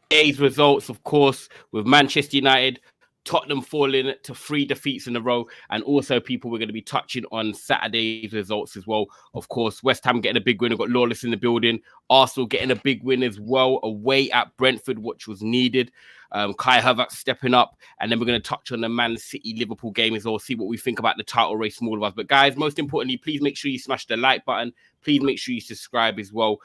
Today's results, of course, with Manchester United, Tottenham falling to 3 defeats in a row, and also people we're going to be touching on Saturday's results as well. Of course, West Ham getting a big win. We've got Lawless in the building. Arsenal getting a big win as well, away at Brentford, which was needed. Kai Havertz stepping up, and then we're going to touch on the Man City Liverpool game as well, see what we think about the title race from all of us. But guys, most importantly, please make sure you smash the like button. Please make sure you subscribe as well.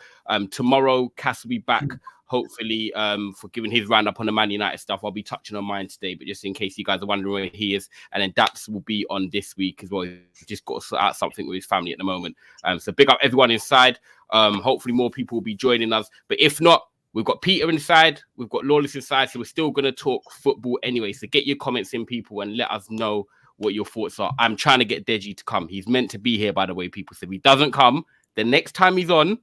Tomorrow, Cass will be back, hopefully, for giving his roundup on the Man United stuff. I'll be touching on mine today, but just in case you guys are wondering where he is. And then Daps will be on this week as well. He's just got to sort out something with his family at the moment. So big up everyone inside. Hopefully more people will be joining us. But if not, we've got Peter inside. We've got Lawless inside. So we're still going to talk football anyway. So get your comments in, people, and let us know what your thoughts are. I'm trying to get Deji to come. He's meant to be here, by the way, people. So if he doesn't come, the next time he's on,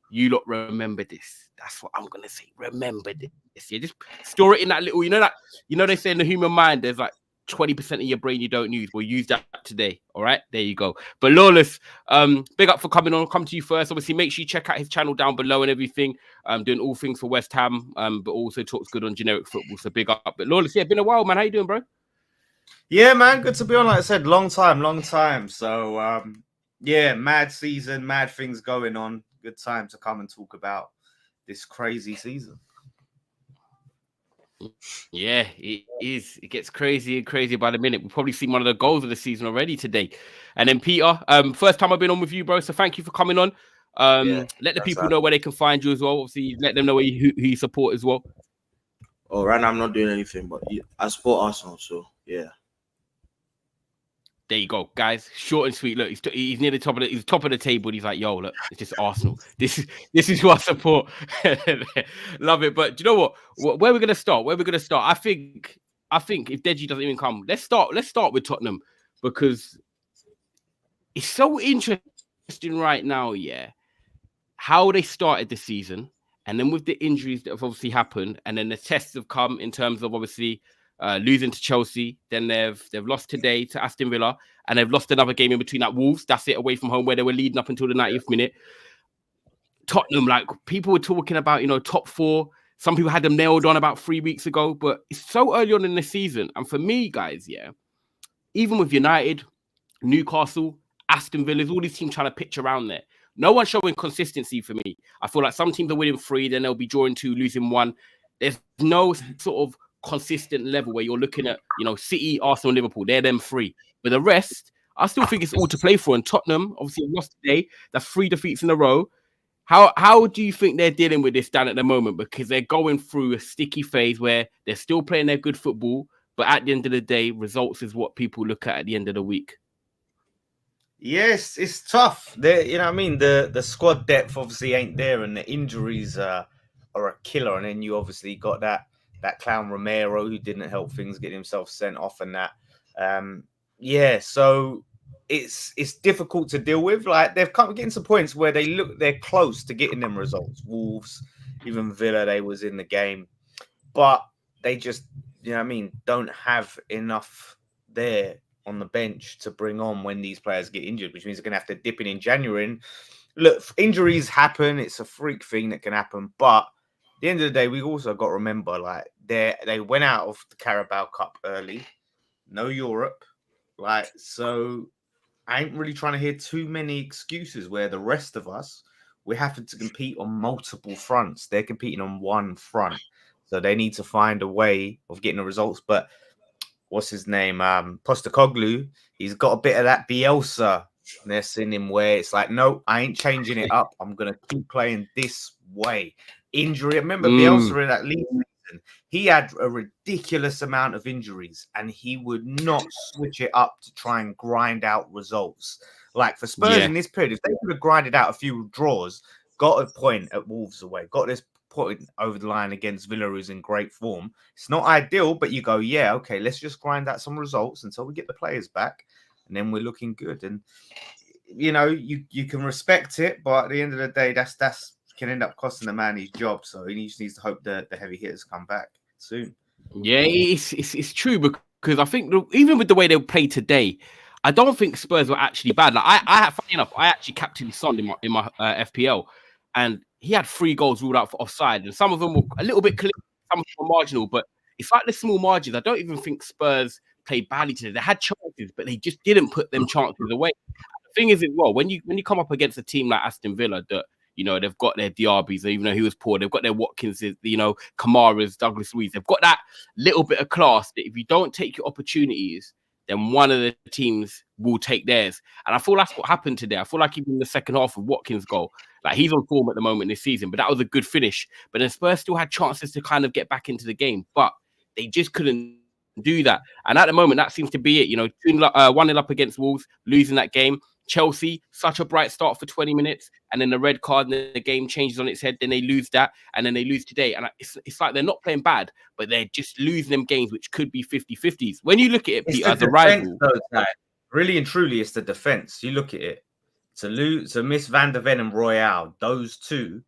you lot remember this. That's what I'm gonna say. Remember this. Yeah, just store it in that little. You know they say in the human mind, there's like 20% of your brain you don't use. We'll use that today. All right, there you go. But Lawless, big up for coming on. I'll come to you first. Obviously, make sure you check out his channel down below and everything. Doing all things for West Ham, but also talks good on generic football. So big up. But Lawless, yeah, been a while, man. How you doing, bro? Yeah, man, good to be on. Like I said, long time. So yeah, mad season, mad things going on. Good time to come and talk about this crazy season. Yeah, it is. It gets crazy and crazy by the minute. We've probably seen one of the goals of the season already today. And then Peter, first time I've been on with you, bro. So thank you for coming on. Let the people know where they can find you as well. Obviously, let them know who you support as well. Oh, right now I'm not doing anything, but I support Arsenal, so yeah. There you go, guys. Short and sweet. Look, he's near the top of the. He's top of the table. And he's like, "Yo, look, it's just Arsenal. This is who I support." Love it. But do you know what? Where we're gonna start? I think if Deji doesn't even come, let's start with Tottenham, because it's so interesting right now. Yeah, how they started the season, and then with the injuries that have obviously happened, and then the tests have come in terms of obviously. Losing to Chelsea, then they've lost today to Aston Villa, and they've lost another game in between at Wolves. That's it, away from home, where they were leading up until the 90th minute. Tottenham, like people were talking about, top 4. Some people had them nailed on about 3 weeks ago, but it's so early on in the season. And for me, guys, yeah, even with United, Newcastle, Aston Villa, all these teams trying to pitch around there. No one's showing consistency for me. I feel like some teams are winning 3, then they'll be drawing 2, losing 1. There's no sort of consistent level where you're looking at, City, Arsenal, Liverpool. They're them 3. But the rest, I still think it's all to play for. And Tottenham, obviously, lost today. That's 3 defeats in a row. How do you think they're dealing with this down at the moment? Because they're going through a sticky phase where they're still playing their good football, but at the end of the day, results is what people look at the end of the week. Yes, it's tough. The squad depth obviously ain't there, and the injuries are a killer. And then you obviously got that clown Romero who didn't help things, get himself sent off, and that. So it's difficult to deal with. Like they've come getting to points where they're close to getting them results. Wolves, even Villa, they was in the game, but they just don't have enough there on the bench to bring on when these players get injured, which means they're gonna have to dip in January. And look, injuries happen. It's a freak thing that can happen, but at the end of the day, we also got to remember, like they went out of the Carabao Cup early, no Europe, like so. I ain't really trying to hear too many excuses where the rest of us we're having to compete on multiple fronts. They're competing on one front, so they need to find a way of getting the results. But what's his name? Postecoglou. He's got a bit of that Bielsa-ness in him where it's like, no, I ain't changing it up. I'm gonna keep playing this way. Injury. I remember Bielsa in that league season. He had a ridiculous amount of injuries, and he would not switch it up to try and grind out results. Like for Spurs in this period, if they could have grinded out a few draws, got a point at Wolves away, got this put it over the line against Villa, who's in great form. It's not ideal, but you go, yeah, okay, let's just grind out some results until we get the players back, and then we're looking good. And you know, you can respect it, but at the end of the day, that's can end up costing the man his job. So he just needs to hope that the heavy hitters come back soon. Yeah, it's true because I think even with the way they play today, I don't think Spurs were actually bad. Like funny enough, I actually captained Son in my FPL, and he had 3 goals ruled out for offside, and some of them were a little bit clear, some of them were marginal. But it's like the small margins. I don't even think Spurs played badly today. They had chances, but they just didn't put them chances away. The thing is, as well, when you come up against a team like Aston Villa that, you know, they've got their Diabys, even though he was poor. They've got their Watkinses, you know, Kamaras, Douglas Luiz. They've got that little bit of class that if you don't take your opportunities, then one of the teams will take theirs. And I feel that's what happened today. I feel like even in the second half of Watkins' goal, like he's on form at the moment this season, but that was a good finish. But then Spurs still had chances to kind of get back into the game, but they just couldn't do that. And at the moment, that seems to be it. You know, 1-0 up against Wolves, losing that game. Chelsea, such a bright start for 20 minutes, and then the red card, and the game changes on its head. Then they lose that, and then they lose today. And it's like they're not playing bad, but they're just losing them games, which could be 50-50s. When you look at it, Peter, as a rival, really and truly, it's the defense. You look at it to miss Van der Ven and Royale. Those two,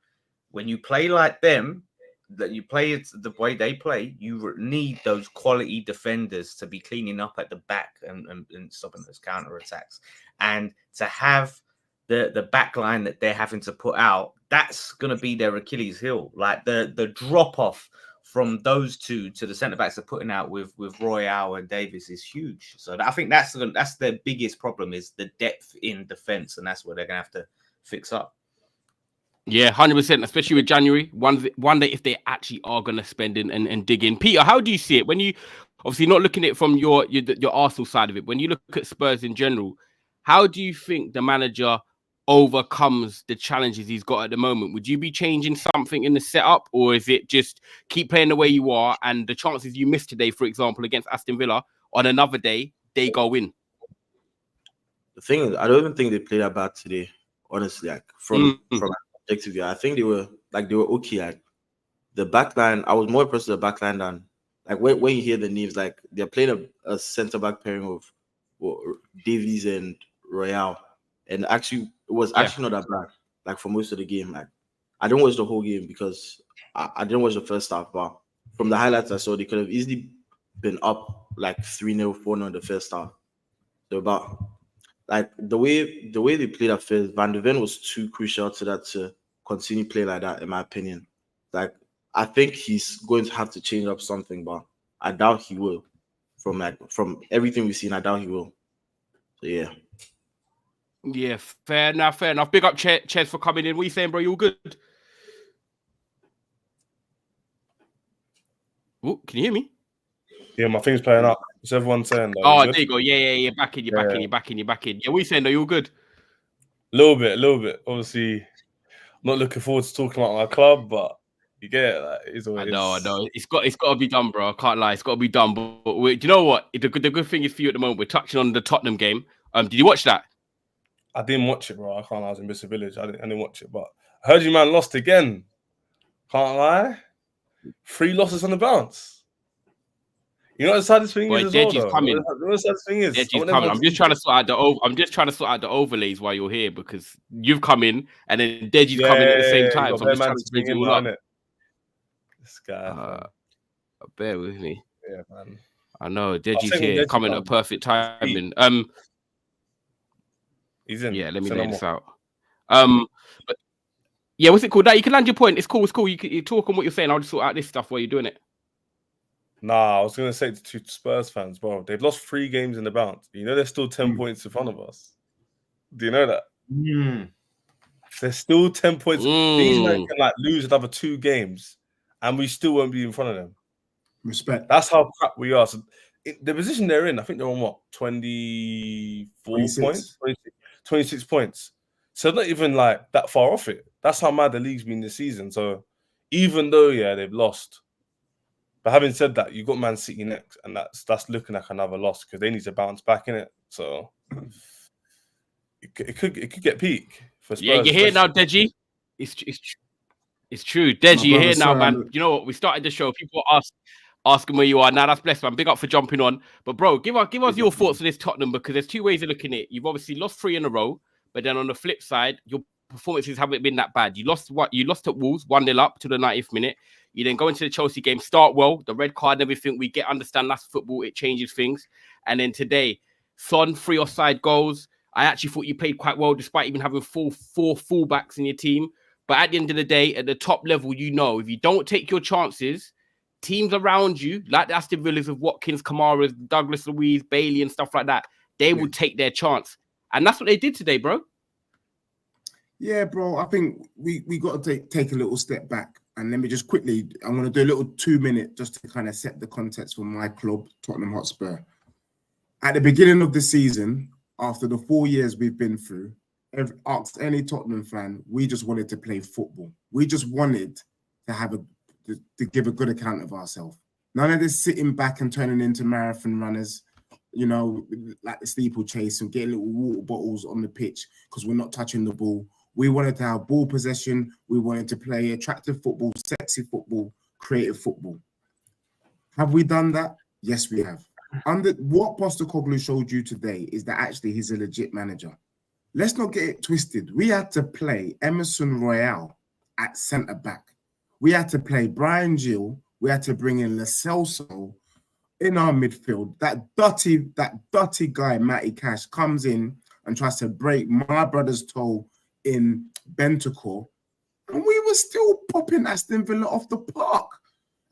when you play like them, that you play it the way they play, you need those quality defenders to be cleaning up at the back and stopping those counter attacks. And to have the back line that they're having to put out, that's going to be their Achilles heel. Like the drop off from those two to the centre backs are putting out with Royale and Davis is huge. So I think that's their biggest problem, is the depth in defence, and that's what they're going to have to fix up. Yeah, 100%, especially with January. One day, if they actually are going to spend in and dig in. Peter, how do you see it? When you, obviously not looking at it from your Arsenal side of it, when you look at Spurs in general, how do you think the manager overcomes the challenges he's got at the moment? Would you be changing something in the setup, or is it just keep playing the way you are, and the chances you missed today, for example, against Aston Villa, on another day, they go in? The thing is, I don't even think they played that bad today, honestly. Like from objective, I think they were okay. Like the back line, I was more impressed with the back line than like when you hear the names, like they're playing a centre back pairing of Davies and Royale, and actually it was actually not that bad. Like for most of the game, like I didn't watch the whole game because I didn't watch the first half, but from the highlights I saw, they could have easily been up like 3-0, 4-0 in the first half. So about like the way they played at first, Van der Ven was too crucial to that to continue playing like that, in my opinion. Like I think he's going to have to change up something, but I doubt he will. From everything we've seen, I doubt he will. So yeah. Yeah, fair enough. Big up Ches for coming in. What are you saying, bro? You all good? Oh, can you hear me? Yeah, my thing's playing up. What's everyone saying? Though? Oh, there you go. Yeah. Back in. You're back in. Yeah, what are you saying, though? You all good? A little bit. Obviously, I'm not looking forward to talking about my club, but you get it. Like, it's always... I know. It's got to be done, bro. I can't lie. It's got to be done. But do you know what? The good thing is for you at the moment, we're touching on the Tottenham game. Did you watch that? I didn't watch it, bro. I can't lie. I was in Bristol Village. I didn't watch it, but I heard you, man, lost again. Can't lie. 3 losses on the bounce. You know what the saddest thing is as well, though? Coming. You know what the saddest thing is? Deji's coming. I'm just trying to sort out the overlays while you're here, because you've come in and then Deji's coming at the same time. So I'm just trying to bring it all up. This guy. Bear with me. Yeah, man. I know Deji's here, coming at perfect timing. He's in. Yeah, let me lay this out. But yeah, what's it called? That you can land your point. It's cool. You talk on what you're saying. I'll just sort out this stuff while you're doing it. Nah, I was going to say to Spurs fans, bro, they've lost 3 games in the bounce. You know, they're still 10 points in front of us. Do you know that? They're still 10 points. These men can lose another 2 games and we still won't be in front of them. Respect. That's how crap we are. So the position they're in, I think they're on what? 26 points? 26 points. So not even that far off it. That's how mad the league's been this season. So even though, they've lost. But having said that, you've got Man City next, and that's looking like another loss because they need to bounce back in it. So it could get peak for Spurs. Yeah, you hear now, Deji? It's It's true. Des, My you brother, here now, sorry, man. You know what? We started the show. People asking where you are. Now that's blessed, man. Big up for jumping on. But bro, give us your thoughts on this Tottenham, because there's two ways of looking at it. You've obviously lost 3 in a row, but then on the flip side, your performances haven't been that bad. You lost at Wolves, 1-0 up to the 90th minute. You then go into the Chelsea game, start well, the red card and everything. We understand that's football, it changes things. And then today, Son, 3 offside goals. I actually thought you played quite well, despite even having four fullbacks in your team. But at the end of the day, at the top level, if you don't take your chances, teams around you, like the Aston Villas of Watkins, Kamara, Douglas Luiz, Bailey, and stuff like that, they will take their chance. And that's what they did today, bro. Yeah, bro. I think we got to take a little step back. And let me just quickly, I'm going to do a little 2-minute just to kind of set the context for my club, Tottenham Hotspur. At the beginning of the season, after the 4 years we've been through, ask any Tottenham fan, we just wanted to play football. We just wanted to give a good account of ourselves. None of this sitting back and turning into marathon runners, like the steeplechase and getting little water bottles on the pitch because we're not touching the ball. We wanted to have ball possession. We wanted to play attractive football, sexy football, creative football. Have we done that? Yes, we have. What Postecoglou showed you today is that actually he's a legit manager. Let's not get it twisted. We had to play Emerson Royale at centre-back. We had to play Brian Gill. We had to bring in Lo Celso in our midfield. That dirty guy, Matty Cash, comes in and tries to break my brother's toe in Bentancur. And we were still popping Aston Villa off the park.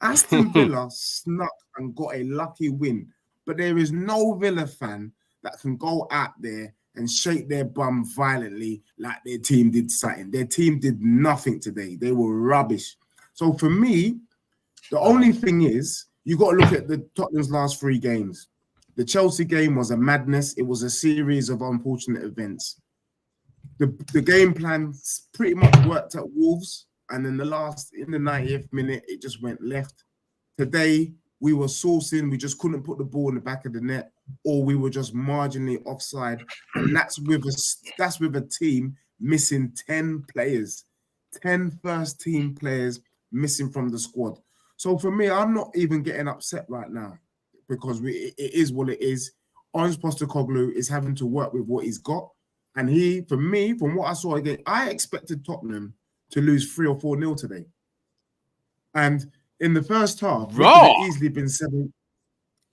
Aston Villa snuck and got a lucky win. But there is no Villa fan that can go out there and shake their bum violently like their team did something. Their team did nothing today. They were rubbish. So for me, the only thing is, you got to look at the Tottenham's last 3 games. The Chelsea game was a madness. It was a series of unfortunate events. The game plan pretty much worked at Wolves, and in the 90th minute, it just went left. Today, we were sourcing. We just couldn't put the ball in the back of the net, or we were just marginally offside. And that's with a team missing 10 players, 10 first team players missing from the squad. So for me, I'm not even getting upset right now because it is what it is. Ange Postecoglou is having to work with what he's got. And for me, from what I saw again, I expected Tottenham to lose 3 or 4-0 today. And in the first half, it could have easily been 7.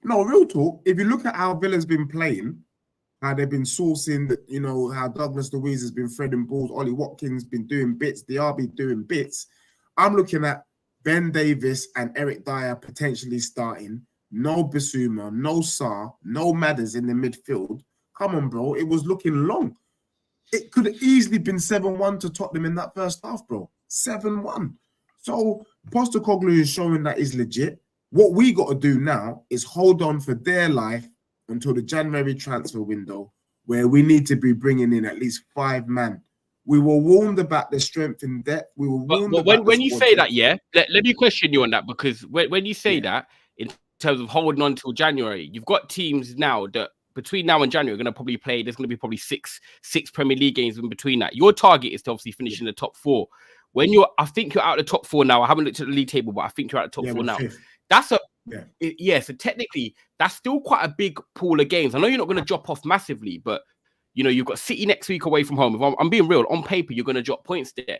No, real talk. If you look at how Villa's been playing, how they've been sourcing, how Douglas Luiz has been threading balls, Ollie Watkins been doing bits, Diaby doing bits. I'm looking at Ben Davis and Eric Dyer potentially starting. No Bissouma, no Sarr, no Madders in the midfield. Come on, bro. It was looking long. It could have easily been 7-1 to Tottenham in that first half, bro. 7-1. So Postecoglou is showing that he's legit. What we got to do now is hold on for dear life until the January transfer window, where we need to be bringing in at least 5 men. We were warned about the strength in depth. We were warned but when you say that, yeah, let me question you on that, because when you say that, in terms of holding on till January, you've got teams now that between now and January are going to probably play. There's going to be probably six Premier League games in between that. Your target is to obviously finish in the top 4. I think you're out of the top 4 now. I haven't looked at the league table, but I think you're out of the top 4 now. 5th. That's so technically that's still quite a big pool of games. I know you're not going to drop off massively, but you've got City next week away from home. If I'm being real, on paper you're going to drop points there.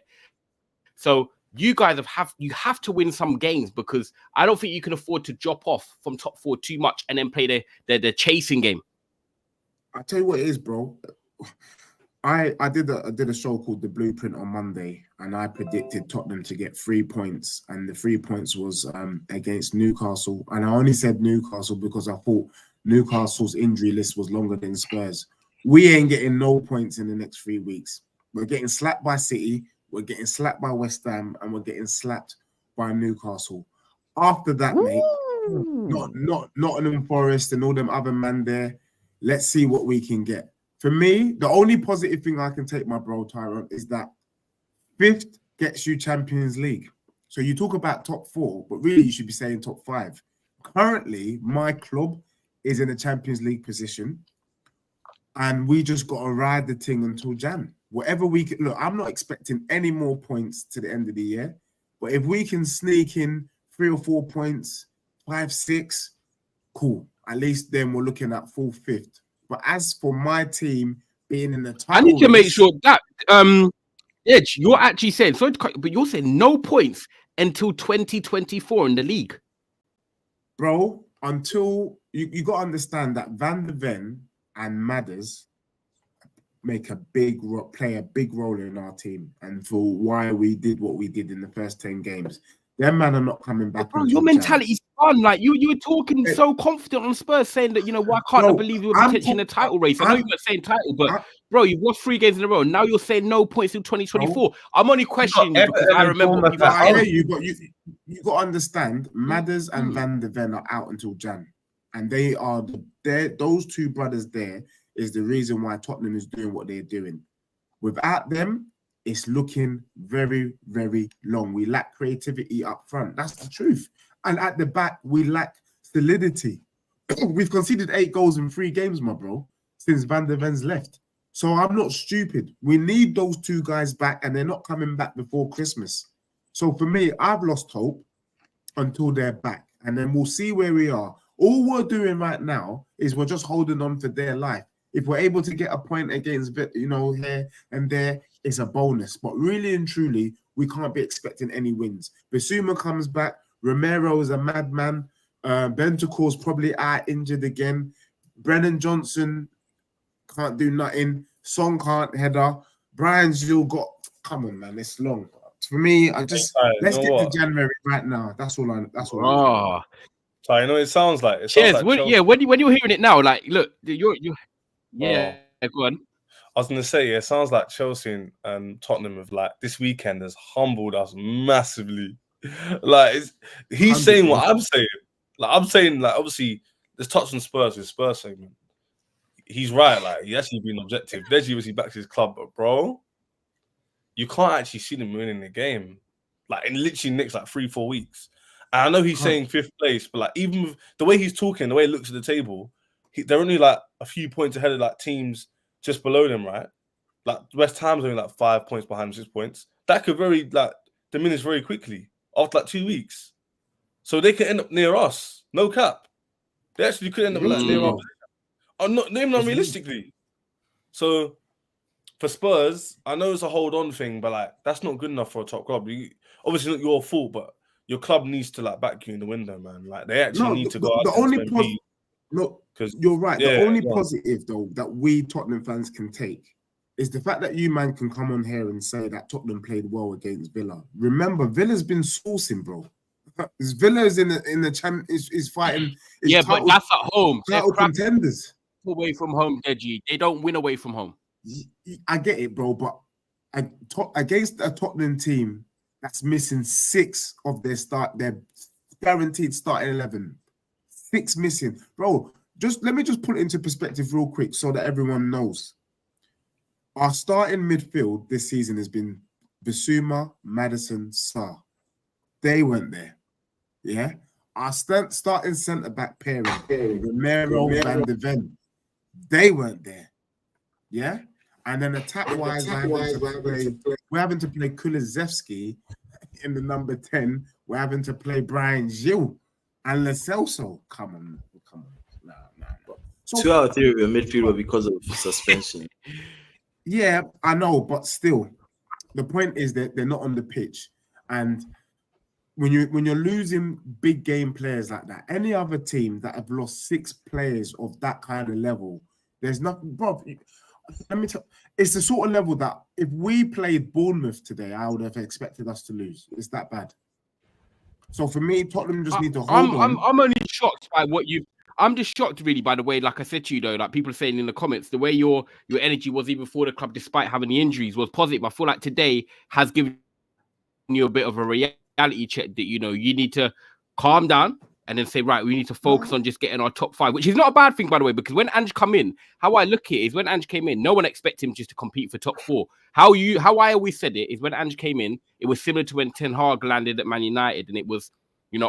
So you guys have to win some games, because I don't think you can afford to drop off from top 4 too much and then play the chasing game. I tell you what it is, bro. I did a show called The Blueprint on Monday, and I predicted Tottenham to get 3 points, and the 3 points was against Newcastle. And I only said Newcastle because I thought Newcastle's injury list was longer than Spurs. We ain't getting no points in the next 3 weeks. We're getting slapped by City, we're getting slapped by West Ham, and we're getting slapped by Newcastle. After that, mate, Nottingham Forest and all them other man there, let's see what we can get. For me, the only positive thing I can take, my bro, Tyrone, is that 5th gets you Champions League. So you talk about top 4, but really you should be saying top 5. Currently, my club is in a Champions League position, and we just got to ride the thing until Jan. Whatever we can, look, I'm not expecting any more points to the end of the year. But if we can sneak in 3 or 4 points, 5, 6, cool. At least then we're looking at 4th, 5th. But as for my team being in the title I need to make race, sure that Edge, you're actually saying but you're saying no points until 2024 in the league. bro, until you got to understand that Van der Ven and Madders play a big role in our team and for why we did what we did in the first 10 games. Them man are not coming back. Bro, your mentality's fun. Like you were talking so confident on Spurs, saying that why can't I believe you were potentially in a title race? I know you were saying title, but bro, you've lost 3 games in a row. Now you're saying no points in 2024. I'm only questioning you because I remember what people I hear you, but you got to understand, Madders and Van der Ven are out until Jan, and they are those 2 brothers there is the reason why Tottenham is doing what they're doing. Without them, it's looking very, very long. We lack creativity up front. That's the truth. And at the back, we lack solidity. We've conceded 8 goals in 3 games, my bro, since Van der Ven's left. So I'm not stupid. We need those 2 guys back, and they're not coming back before Christmas. So for me, I've lost hope until they're back. And then we'll see where we are. All we're doing right now is we're just holding on for their life. If we're able to get a point against, here and there, it's a bonus. But really and truly, we can't be expecting any wins. Bissouma comes back. Romero is a madman. Bentancur's probably out injured again. Brennan Johnson can't do nothing. Song can't header. Brian Gill got... Come on, man. It's long. For me, let's get to January right now. That's all. So you know it sounds like. Cheers. When you're hearing it now, like, look, you're yeah. Go on. I was gonna say, it sounds like Chelsea and Tottenham have this weekend has humbled us massively. He's saying what I'm saying. I'm saying, obviously, there's touch on Spurs with Spurs segment. He's right. He actually been objective. Deji obviously backs his club, but bro, you can't actually see them winning the game. In literally next 3-4 weeks. And I know he's saying 5th place, but even with the way he's talking, the way he looks at the table, they're only a few points ahead of teams just below them, right? West Ham's only 5 points behind 6 points. That could very diminish very quickly after 2 weeks. So they could end up near us. No cap. They actually could end up near our position. Not realistically. So for Spurs, I know it's a hold on thing, but that's not good enough for a top club. Obviously not your fault, but your club needs to back you in the window, man. They actually need to go out. The only because you're right. The only positive though that we Tottenham fans can take is the fact that you man can come on here and say that Tottenham played well against Villa. Remember, Villa's been sourcing, bro. Villa is in the champ is fighting. But that's at home. Title contenders away from home, Deji. They don't win away from home. I get it, bro, but against a Tottenham team that's missing 6 of their guaranteed starting 11. 6 missing, bro. Let me put it into perspective real quick so that everyone knows. Our starting midfield this season has been Bissouma, Maddison, Sarr. They weren't there. Yeah. Our starting centre back pairing, Romero, Van der Ven. They weren't there. Yeah. And then attack-wise, we're having to play Kulusevski in the number 10. We're having to play Brian Gill and Lo Celso. Come on. Nah. So, 2 out of 3 of your midfield were because of suspension. Yeah, I know, but still, the point is that they're not on the pitch. And when you're losing big game players like that, any other team that have lost 6 players of that kind of level, there's nothing, bro. Let me tell. It's the sort of level that if we played Bournemouth today, I would have expected us to lose. It's that bad. So for me, Tottenham just need to hold on. I'm only shocked by what you. I'm just shocked, really, by the way. Like I said to you, though, people are saying in the comments, the way your energy was even for the club, despite having the injuries, was positive. I feel like today has given you a bit of a reality check that you need to calm down and then say, right, we need to focus on just getting our top 5, which is not a bad thing, by the way, because when Ange come in, how I look at it is when Ange came in, no one expected him just to compete for top 4. How I always said it is when Ange came in, it was similar to when Ten Hag landed at Man United, and it was,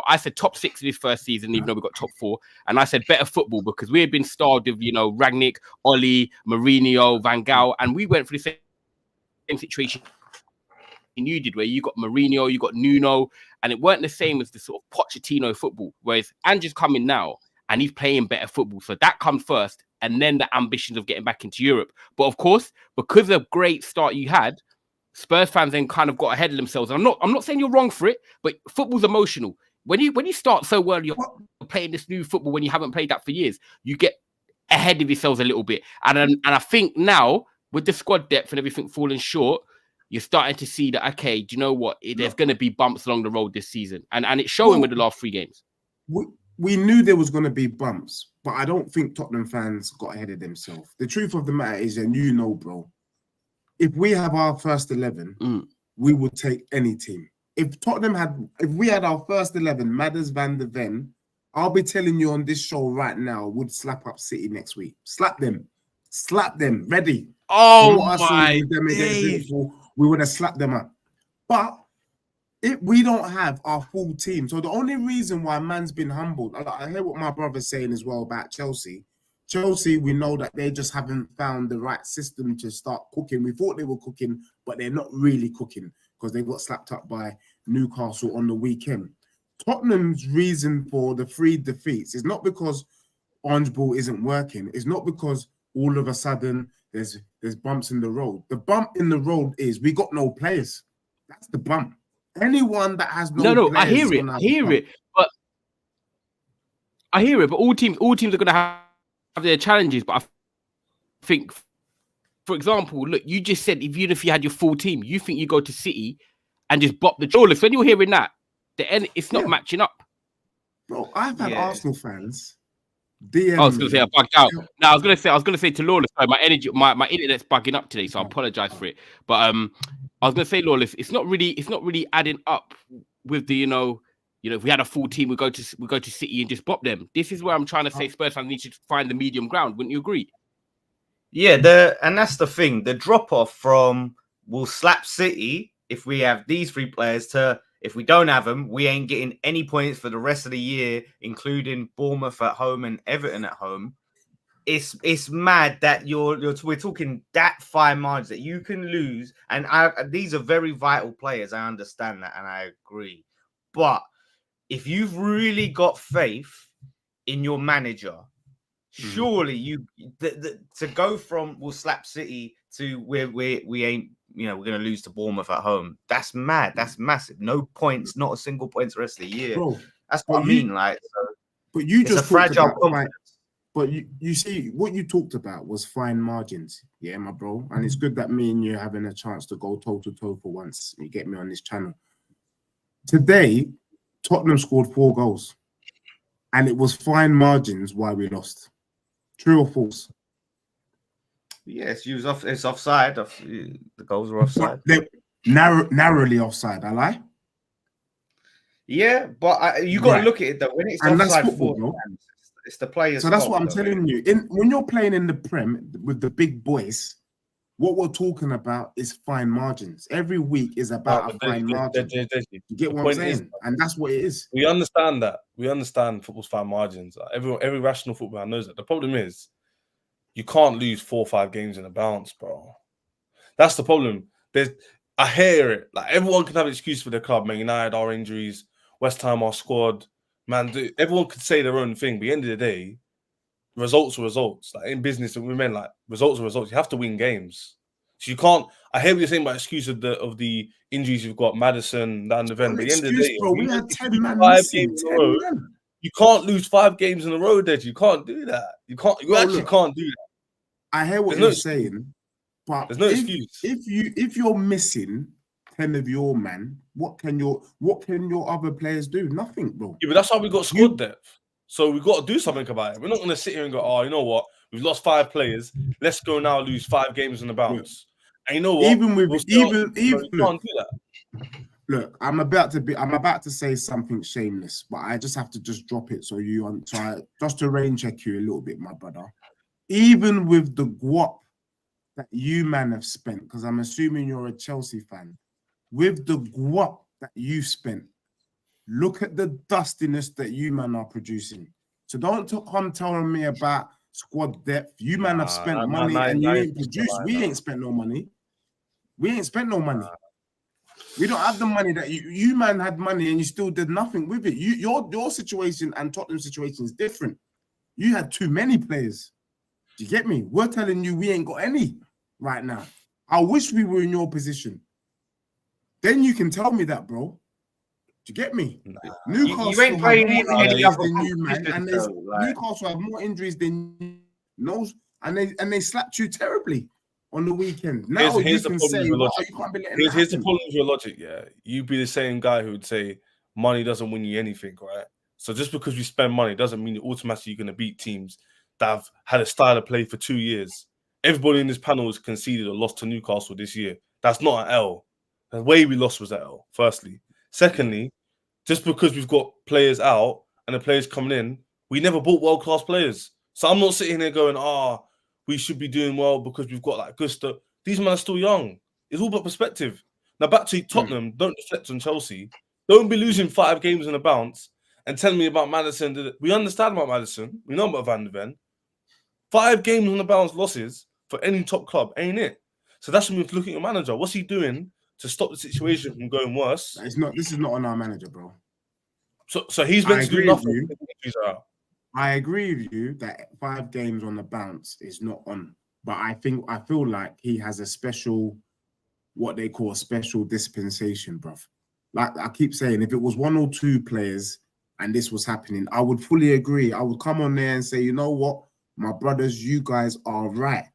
I said top 6 in his first season, even though we got top 4, and I said better football because we had been starved of, Rangnick, Oli, Mourinho, Van Gaal, and we went through the same situation you did, where you got Mourinho, you got Nuno, and it weren't the same as the sort of Pochettino football. Whereas Andrew's coming now and he's playing better football, so that comes first, and then the ambitions of getting back into Europe. But of course, because of the great start you had, Spurs fans then kind of got ahead of themselves. And I'm not saying you're wrong for it, but football's emotional. When you start so well, you're playing this new football when you haven't played that for years, you get ahead of yourselves a little bit. And I think now, with the squad depth and everything falling short, you're starting to see that, okay, do you know what? There's going to be bumps along the road this season. And it's showing with the last 3 games. We knew there was going to be bumps, but I don't think Tottenham fans got ahead of themselves. The truth of the matter is, and you know, bro, if we have our first 11, we would take any team. If we had our first 11, Madders, Van der Ven, I'll be telling you on this show right now, would slap up City next week. Slap them, ready. Oh my days. We would have slapped them up. But we don't have our full team. So the only reason why man's been humbled, I hear what my brother's saying as well about Chelsea. Chelsea, we know that they just haven't found the right system to start cooking. We thought they were cooking, but they're not really cooking because they got slapped up by Newcastle on the weekend. Tottenham's reason for the 3 defeats is not because Orange Ball isn't working. It's not because all of a sudden there's bumps in the road. The bump in the road is we got no players. That's the bump. Anyone that has no players, I hear it. But all teams are going to have their challenges. But I think, for example, look, you just said even if you had your full team, you think you go to City and just bop the jawless. When you're hearing that, it's not matching up. Bro, I've had Arsenal fans DM. I was going to say I bugged out. No, I was going to say to Lawless, sorry, my internet's bugging up today, so I apologize for it. But I was going to say, Lawless, it's not really adding up with the if we had a full team, we go to City and just bop them. This is where I'm trying to say Spurs fans need to find the medium ground. Wouldn't you agree? Yeah, and that's the thing. The drop off from we'll slap City if we have these 3 players to if we don't have them, we ain't getting any points for the rest of the year, including Bournemouth at home and Everton at home. It's mad that we're talking that fine margins that you can lose, and these are very vital players. I understand that, and I agree. But if you've really got faith in your manager, surely to go from we'll slap City to we ain't we're going to lose to Bournemouth at home. That's mad. That's massive. No points, not a single point the rest of the year. Bro, that's what I mean. But you just a fragile confidence. But you see, what you talked about was fine margins. Yeah, my bro. And it's good that me and you having a chance to go toe-to-toe for once. You get me on this channel. Today, Tottenham scored 4 goals. And it was fine margins why we lost. True or false? Yes, it's offside. The goals were offside. Narrowly offside, I lie? Yeah, but you got to look at it though. When it's and offside, that's football, it's the players. So that's what I'm telling you. When you're playing in the Prem with the big boys, what we're talking about is fine margins. Every week is about a fine margin. You get what I'm saying? And that's what it is. We understand that. We understand football's fine margins. Every rational footballer knows that. The problem is, you can't lose 4 or 5 games in a bounce, bro. That's the problem. I hear it. Like everyone can have an excuse for their club. Man United, our injuries, West Ham, our squad. Man, everyone could say their own thing. But at the end of the day, results are results. Like in business and women, like results are results. You have to win games. So you can't. I hear what you're saying about excuse of the injuries you've got, Maddison, Van der Ven. But at the end of the day, bro, we had 10 man missing. You can't lose 5 games in a row, Dej. You can't do that. You can't. You actually can't do that. I hear what you're saying, but there's no excuse. If you're missing 10 of your man, what can your other players do? Nothing, bro. Yeah, but that's how we got squad depth. So we got to do something about it. We're not going to sit here and go, oh, you know what? We've lost 5 players. Let's go now lose 5 games in the bounce. And you know what? You can't do that. Look, I'm about to say something shameless, but I just have to just drop it so just to rain check you a little bit, my brother. Even with the guap that you man have spent, because I'm assuming you're a Chelsea fan, with the guap that you spent, look at the dustiness that you man are producing. So don't come telling me about squad depth. You man have spent money and you ain't produced. We ain't spent no money. We ain't spent no money. We don't have the money that you man had money and you still did nothing with it. Your situation and Tottenham's situation is different. You had too many players. Do you get me? We're telling you we ain't got any right now. I wish we were in your position. Then you can tell me that, bro. Do you get me? Newcastle you ain't playing have more any injuries other than you, man. And competition, like- Newcastle have more injuries than you. And they slapped you terribly on the weekend. Now Here's you the can problem say, with your well, logic. you can't be letting Here's that the happen. problem with your logic, yeah. You'd be the same guy who would say money doesn't win you anything, right? So just because you spend money doesn't mean automatically you're going to beat teams that have had a style of play for 2 years. Everybody in this panel has conceded a loss to Newcastle this year. That's not an L. The way we lost was an L, firstly. Secondly, just because we've got players out and the players coming in, we never bought world-class players. So I'm not sitting here going, we should be doing well because we've got like Gusto. These men are still young. It's all about perspective. Now back to Tottenham, don't reflect on Chelsea. Don't be losing 5 games in a bounce and telling me about Maddison. We understand about Maddison. We know about Van de Ven. 5 games on the bounce losses for any top club, ain't it? So that's when we look at your manager. What's he doing to stop the situation from going worse? This is not on our manager, bro. So he's meant to do nothing. I agree with you that 5 games on the bounce is not on. But I feel like he has a special, what they call a special dispensation, bruv. Like I keep saying, if it was 1 or 2 players and this was happening, I would fully agree. I would come on there and say, you know what, my brothers, you guys are right.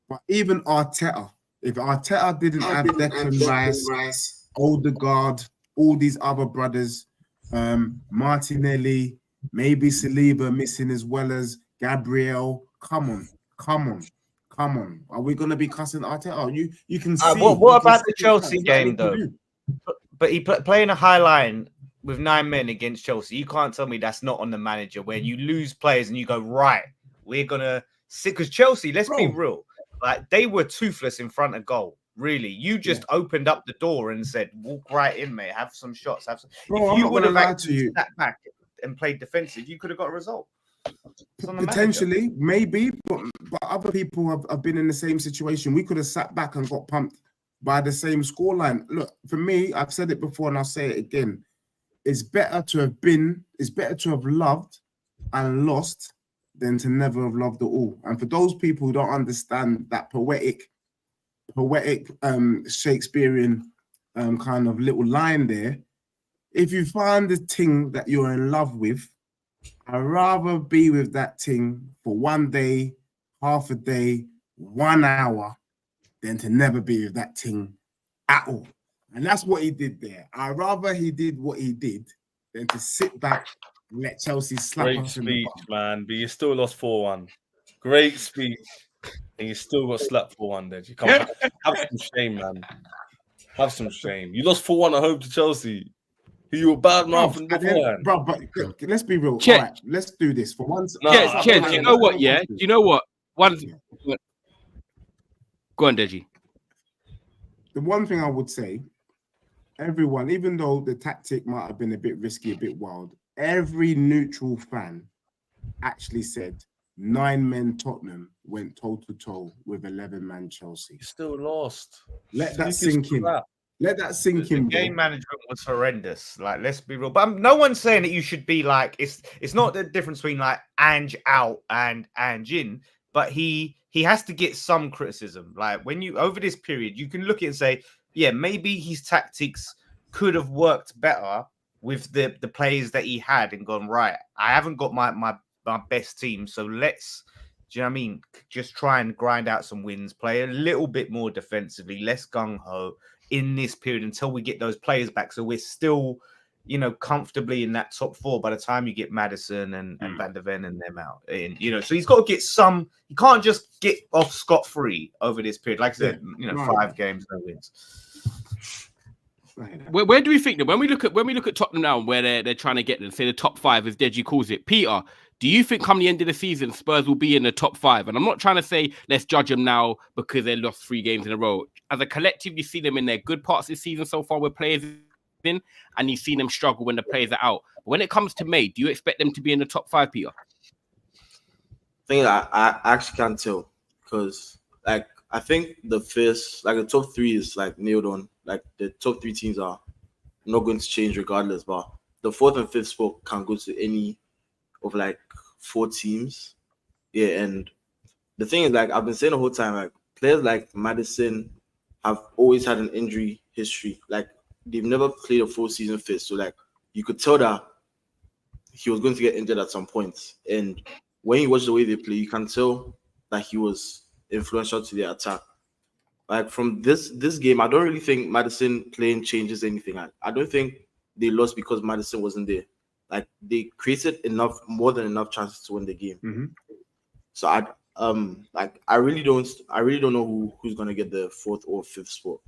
But even Arteta, if Arteta didn't have Declan Rice, Odegaard, all these other brothers, Martinelli, maybe Saliba missing as well as Gabriel, come on. Are we going to be cussing Arteta? You can see. What about the Chelsea game, though? But he playing a high line with 9 men against Chelsea. You can't tell me that's not on the manager where you lose players and you go, right, we're going to sit. Because Chelsea, let's be real, like they were toothless in front of goal. Really, you just opened up the door and said, walk right in, mate, have some shots. Bro, if you would have actually sat back and played defensive, you could have got a result. Potentially, maybe, but other people have been in the same situation. We could have sat back and got pumped by the same scoreline. Look, for me, I've said it before and I'll say it again. It's better to have loved and lost than to never have loved at all. And for those people who don't understand that poetic Shakespearean kind of little line there, if you find the thing that you're in love with, I'd rather be with that thing for 1 day, half a day, 1 hour, than to never be with that thing at all. And that's what he did there. I'd rather he did what he did than to sit back and let Chelsea slap Great us in the speech, bum. man. But you still lost 4-1. Great speech. And you still got slapped 4-1 there. You can't have some shame, man. Have some shame. You lost 4-1 at home to Chelsea. You were bad mouthing beforehand. Bro, but let's be real. Chet. All right, let's do this for once. Chet, do you know what? Yeah, do you know what? Go on, Deji. The one thing I would say, everyone, even though the tactic might have been a bit risky, a bit wild, every neutral fan actually said 9 men Tottenham went toe-to-toe with 11-man Chelsea. You still lost. Let that sink in. Let that sink in. The game management was horrendous. Like, let's be real. But no one's saying that you should be like, it's not the difference between like Ange out and Ange in, but he has to get some criticism. Like when you over this period, you can look at it and say, yeah, maybe his tactics could have worked better with the players that he had and gone, right, I haven't got my best team, so let's, do you know what I mean? Just try and grind out some wins, play a little bit more defensively, less gung-ho in this period until we get those players back. So we're still, comfortably in that top 4 by the time you get Maddison and Van de Ven and them out. And, so he's got to get some, he can't just get off scot-free over this period. Like I said, 5 games, no wins. Where do we think that when we look at Tottenham now and where they're trying to get them, say the top 5 as Deji calls it, Peter, do you think come the end of the season Spurs will be in the top 5? And I'm not trying to say let's judge them now because they lost 3 games in a row. As a collective, you see them in their good parts this season so far with players in, and you see them struggle when the players are out. But when it comes to May, do you expect them to be in the top 5, Peter? I actually can't tell because I think the top 3 is nailed on. like the top 3 teams are not going to change regardless. But the 4th and 5th spot can go to any of like 4 teams. Yeah, and the thing is, like I've been saying the whole time, like players like Maddison have always had an injury history. Like they've never played a full season fit. So like you could tell that he was going to get injured at some point. And when you watch the way they play, you can tell that he was influential to their attack. Like from this game, I don't really think Maddison playing changes anything. I don't think they lost because Maddison wasn't there. Like they created more than enough chances to win the game. Mm-hmm. So I really don't know who's gonna get the 4th or 5th spot.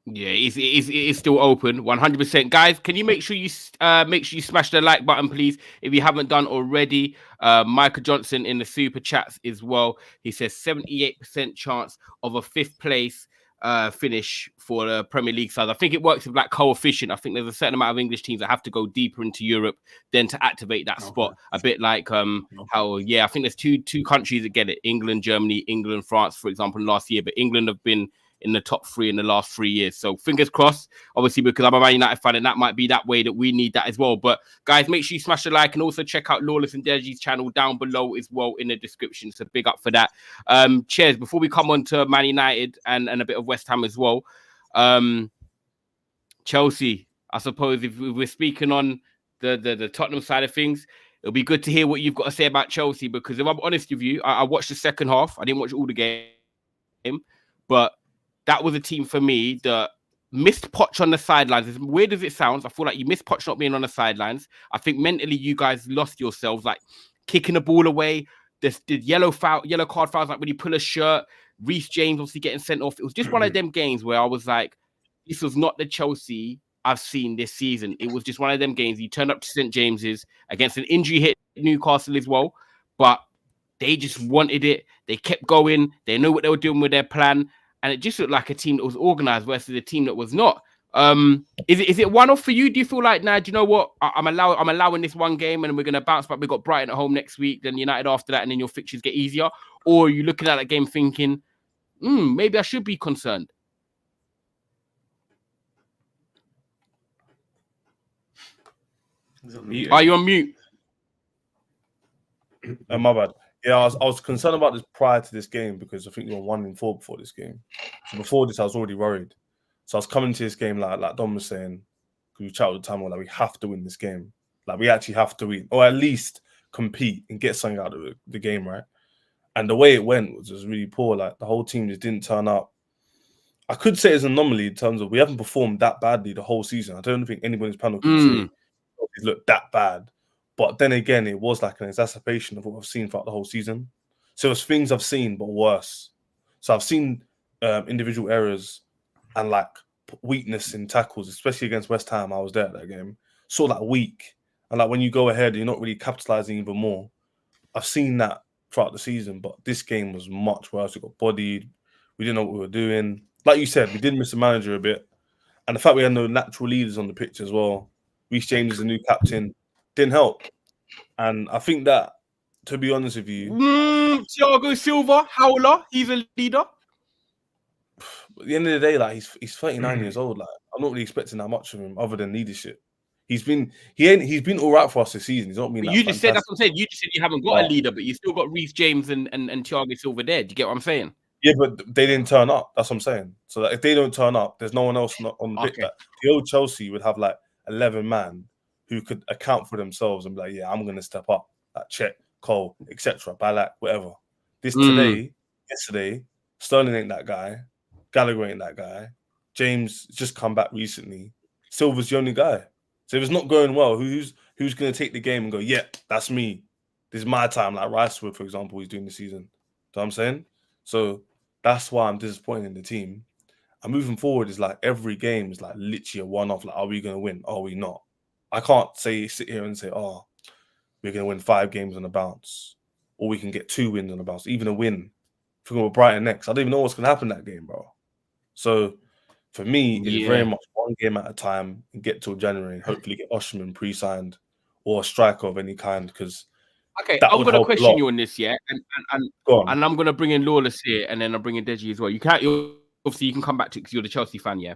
Yeah, it is still open, 100%. Guys, can you make sure you smash the like button, please, if you haven't done already? Michael Johnson in the super chats as well. He says 78% chance of a 5th place finish for the Premier League side. I think it works with like coefficient. I think there's a certain amount of English teams that have to go deeper into Europe then to activate that spot. A bit like how I think there's two countries that get it: England, Germany, England, France, for example, last year. But England have been in the top 3 in the last 3 years. So fingers crossed, obviously, because I'm a Man United fan, and that might be that way that we need that as well. But guys, make sure you smash the like and also check out Lawless and Deji's channel down below as well in the description. So big up for that. Cheers. Before we come on to Man United and a bit of West Ham as well. Chelsea, I suppose if we're speaking on the Tottenham side of things, it'll be good to hear what you've got to say about Chelsea, because if I'm honest with you, I watched the second half. I didn't watch all the game, but that was a team for me that missed Poch on the sidelines. As weird as it sounds, I feel like you missed Poch not being on the sidelines. I think mentally you guys lost yourselves, like kicking the ball away. The yellow card fouls, like when you pull a shirt. Reece James obviously getting sent off. It was just one of them games where I was like, this was not the Chelsea I've seen this season. It was just one of them games. You turned up to St. James's against an injury hit Newcastle as well, but they just wanted it. They kept going. They knew what they were doing with their plan. And it just looked like a team that was organized versus a team that was not. Is it one off for you? Do you feel like, do you know what? I'm allowing this one game and we're gonna bounce back. We've got Brighton at home next week, then United after that, and then your fixtures get easier? Or are you looking at that game thinking, maybe I should be concerned? Are you on mute? My bad. Yeah, I was concerned about this prior to this game because I think you were 1-4 before this game. So before this, I was already worried. So I was coming to this game like Dom was saying, because we chatted at the time, like we have to win this game. Like we actually have to win, or at least compete and get something out of the game, right? And the way it went was just really poor. Like the whole team just didn't turn up. I could say it's an anomaly in terms of we haven't performed that badly the whole season. I don't think anybody's panel can say it looked that bad. But then again, it was like an exacerbation of what I've seen throughout the whole season. So it's things I've seen, but worse. So I've seen individual errors and like weakness in tackles, especially against West Ham. I was there at that game. Saw that weak. And like when you go ahead, you're not really capitalizing even more. I've seen that throughout the season, but this game was much worse. We got bodied. We didn't know what we were doing. Like you said, we did miss the manager a bit. And the fact we had no natural leaders on the pitch as well. Reece James is the new captain. Didn't help. And I think that, to be honest with you... Thiago Silva, howler, he's a leader. At the end of the day, like he's 39 years old. Like I'm not really expecting that much of him other than leadership. He's been all right for us this season. He's not been. You just said that's what I'm saying. You just said you haven't got a leader, but you still got Reece James and Thiago Silva there. Do you get what I'm saying? Yeah, but they didn't turn up. That's what I'm saying. So that if they don't turn up, there's no one else on the pitch. That the old Chelsea would have like 11 man who could account for themselves and be like, yeah, I'm going to step up. Like Chet, Cole, etc. Balak, whatever. Yesterday, Sterling ain't that guy. Gallagher ain't that guy. James just come back recently. Silva's the only guy. So if it's not going well, who's going to take the game and go, yeah, that's me. This is my time. Like Ricewood, for example, he's doing the season. You know what I'm saying? So that's why I'm disappointed in the team. And moving forward is like every game is like literally a one-off. Like, are we going to win? Are we not? I can't sit here and say, oh, we're going to win 5 games on a bounce. Or we can get 2 wins on a bounce. Even a win. If we're going with Brighton next, I don't even know what's going to happen in that game, bro. So for me, it's very much one game at a time and get till January and hopefully get Osimhen pre-signed or a striker of any kind, because Okay, that I'm would gonna help a question lot. you on this, yeah, and Go on. I'm gonna bring in Lawless here, and then I'm bringing Deji as well. You can't, obviously, you can come back to because you're the Chelsea fan, yeah.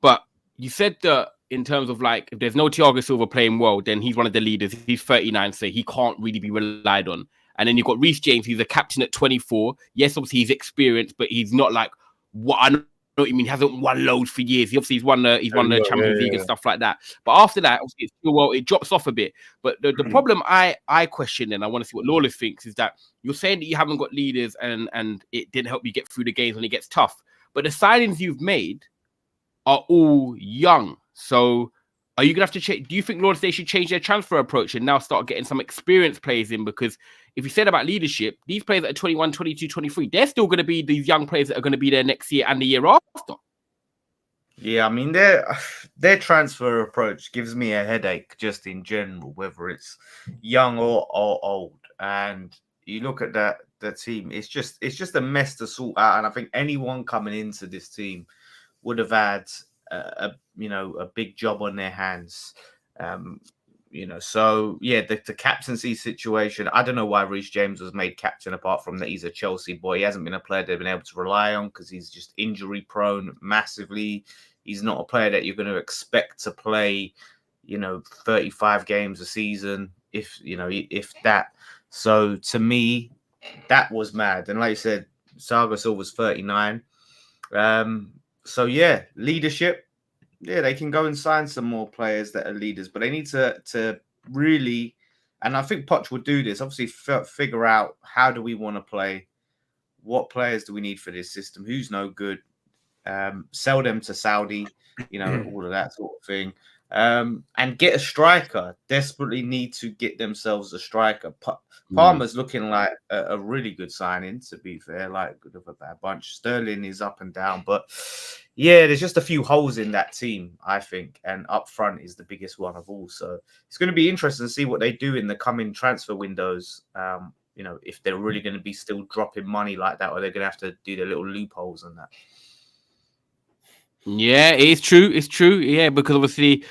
But you said that in terms of like, if there's no Thiago Silva playing well, then he's one of the leaders. He's 39, so he can't really be relied on. And then you've got Reece James, he's a captain at 24. Yes, obviously he's experienced, but he's not like what I know what you mean. He hasn't won loads for years. He's won the Champions League and stuff like that. But after that, obviously, it's still, well, it drops off a bit. But the problem I question, and I want to see what Lawless thinks, is that you're saying that you haven't got leaders and it didn't help you get through the games when it gets tough. But the signings you've made are all young. So are you going to have to change? Do you think Lawrence they should change their transfer approach and now start getting some experienced players in? Because if you said about leadership, these players that are 21, 22, 23, they're still going to be these young players that are going to be there next year and the year after. Yeah, I mean, their transfer approach gives me a headache just in general, whether it's young or old. And you look at the team, it's just a mess to sort out. And I think anyone coming into this team would have had a big job on their hands. So yeah, the captaincy situation. I don't know why Reece James was made captain, apart from that he's a Chelsea boy. He hasn't been a player they've been able to rely on because he's just injury prone massively. He's not a player that you're going to expect to play, 35 games a season, if that. So to me, that was mad. And like you said, Thiago Silva's 39. So yeah, leadership. Yeah, they can go and sign some more players that are leaders, but they need to really, and I think Poch would do this, obviously figure out how do we want to play, what players do we need for this system, who's no good, sell them to Saudi, all of that sort of thing, and get a striker. Desperately need to get themselves a striker. Palmer's looking like a really good signing, to be fair, like good of a bad bunch. Sterling is up and down, but yeah, there's just a few holes in that team, I think, and up front is the biggest one of all. So it's going to be interesting to see what they do in the coming transfer windows. If they're really going to be still dropping money like that, or they're going to have to do their little loopholes and that. Yeah, it is true. It's true. Yeah, because obviously,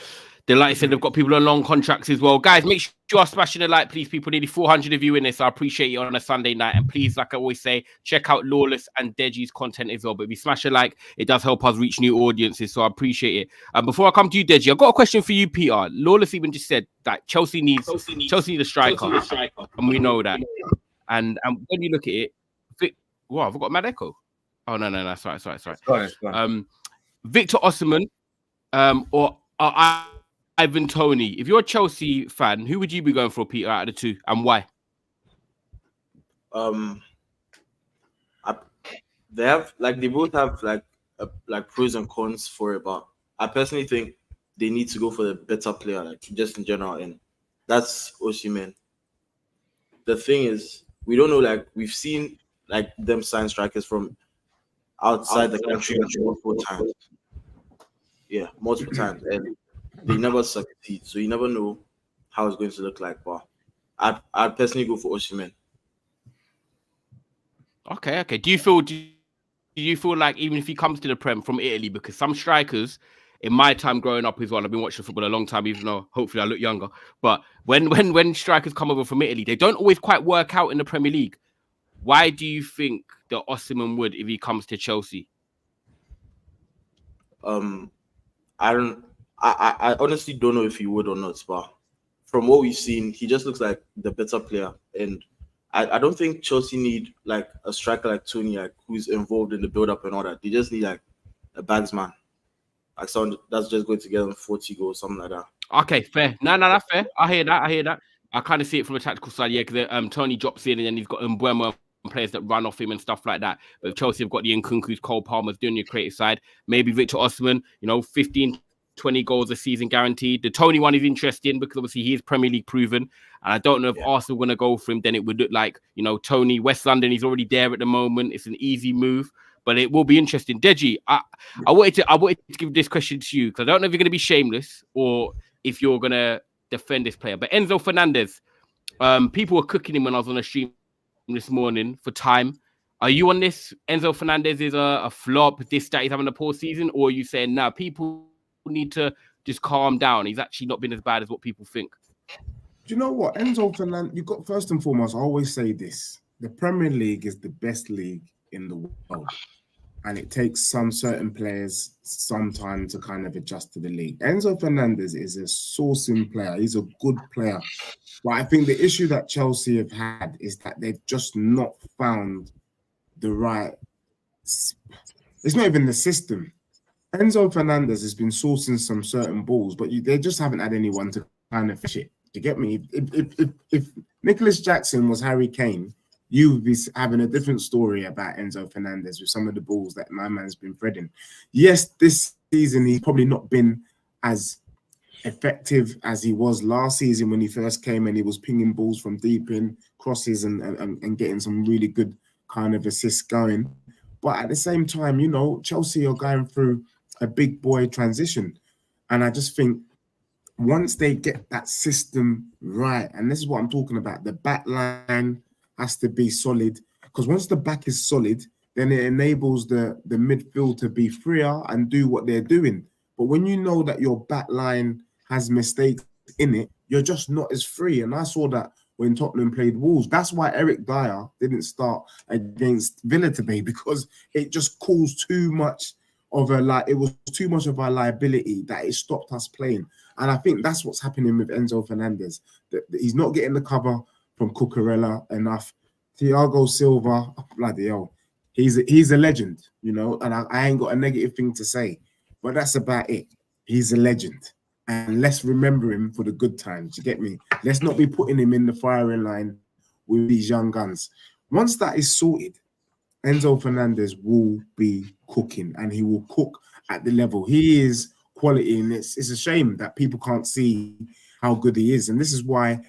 like I said, they've got people on long contracts as well. Guys, make sure you are smashing the like, please. People, nearly 400 of you in this. So I appreciate you on a Sunday night. And please, like I always say, check out Lawless and Deji's content as well. But if you smash a like, it does help us reach new audiences. So I appreciate it. And before I come to you, Deji, I've got a question for you, Peter. Lawless even just said that Chelsea needs a striker. And we know that. And when you look at it, I've got mad echo. Oh, no. Sorry. Victor Osimhen or Ivan Toney. If you're a Chelsea fan, who would you be going for, Peter, out of the two, and why? They both have like pros and cons for it, but I personally think they need to go for the better player, like just in general, and that's Osimhen. The thing is, we don't know. Like we've seen like them sign strikers from outside the country multiple times. Yeah, multiple times, and they never succeed. So you never know how it's going to look like. But I'd personally go for Osimhen. Okay. Do you feel like even if he comes to the Prem from Italy, because some strikers in my time growing up as well, I've been watching football a long time, even though hopefully I look younger. But when strikers come over from Italy, they don't always quite work out in the Premier League. Why do you think that Osimhen would if he comes to Chelsea? I honestly don't know if he would or not, but from what we've seen, he just looks like the better player. And I don't think Chelsea need like a striker like Toney, like who's involved in the build-up and all that. They just need like a bagsman, like someone that's just going to get them 40 goals, something like that. Okay, fair. No, that's fair. I hear that. I kind of see it from a tactical side, yeah, because Toney drops in and then he's got Mbeumo players that run off him and stuff like that. But Chelsea have got the Nkunku's, Cole Palmer's doing your creative side. Maybe Victor Osimhen, 15, 20 goals a season guaranteed. The Toney one is interesting because obviously he is Premier League proven. And I don't know if Arsenal going to go for him. Then it would look like, Toney, West London, he's already there at the moment. It's an easy move, but it will be interesting. Deji, I wanted to give this question to you because I don't know if you're going to be shameless or if you're going to defend this player. But Enzo Fernandez, people were cooking him when I was on a stream this morning for time. Are you on this? Enzo Fernandez is a flop, he's having a poor season, or are you saying people need to just calm down? He's actually not been as bad as what people think. Do you know what? Enzo Fernandez, you got first and foremost, I always say this. The Premier League is the best league in the world. And it takes some certain players some time to kind of adjust to the league. Enzo Fernandez is a sourcing player. He's a good player. But I think the issue that Chelsea have had is that they've just not found the right... It's not even the system. Enzo Fernandez has been sourcing some certain balls, but they just haven't had anyone to kind of fish it. Do you get me? If Nicholas Jackson was Harry Kane, you would be having a different story about Enzo Fernandez with some of the balls that my man's been threading. Yes, this season he's probably not been as effective as he was last season when he first came and he was pinging balls from deep in, crosses and getting some really good kind of assists going. But at the same time, you know, Chelsea are going through a big boy transition. And I just think once they get that system right, and this is what I'm talking about, the back line has to be solid, because once the back is solid, then it enables the midfield to be freer and do what they're doing. But when you know that your back line has mistakes in it, you're just not as free. And I saw that when Tottenham played Wolves. That's why Eric Dyer didn't start against Villa today, because it just caused too much of it was too much of a liability that it stopped us playing. And I think that's what's happening with Enzo Fernandez. That he's not getting the cover from Cucurella enough. Thiago Silva, oh, bloody hell, he's a legend, you know, and I ain't got a negative thing to say, but that's about it. He's a legend, and let's remember him for the good times. You get me? Let's not be putting him in the firing line with these young guns. Once that is sorted, Enzo Fernandez will be cooking, and he will cook at the level. He is quality, and it's a shame that people can't see how good he is, and this is why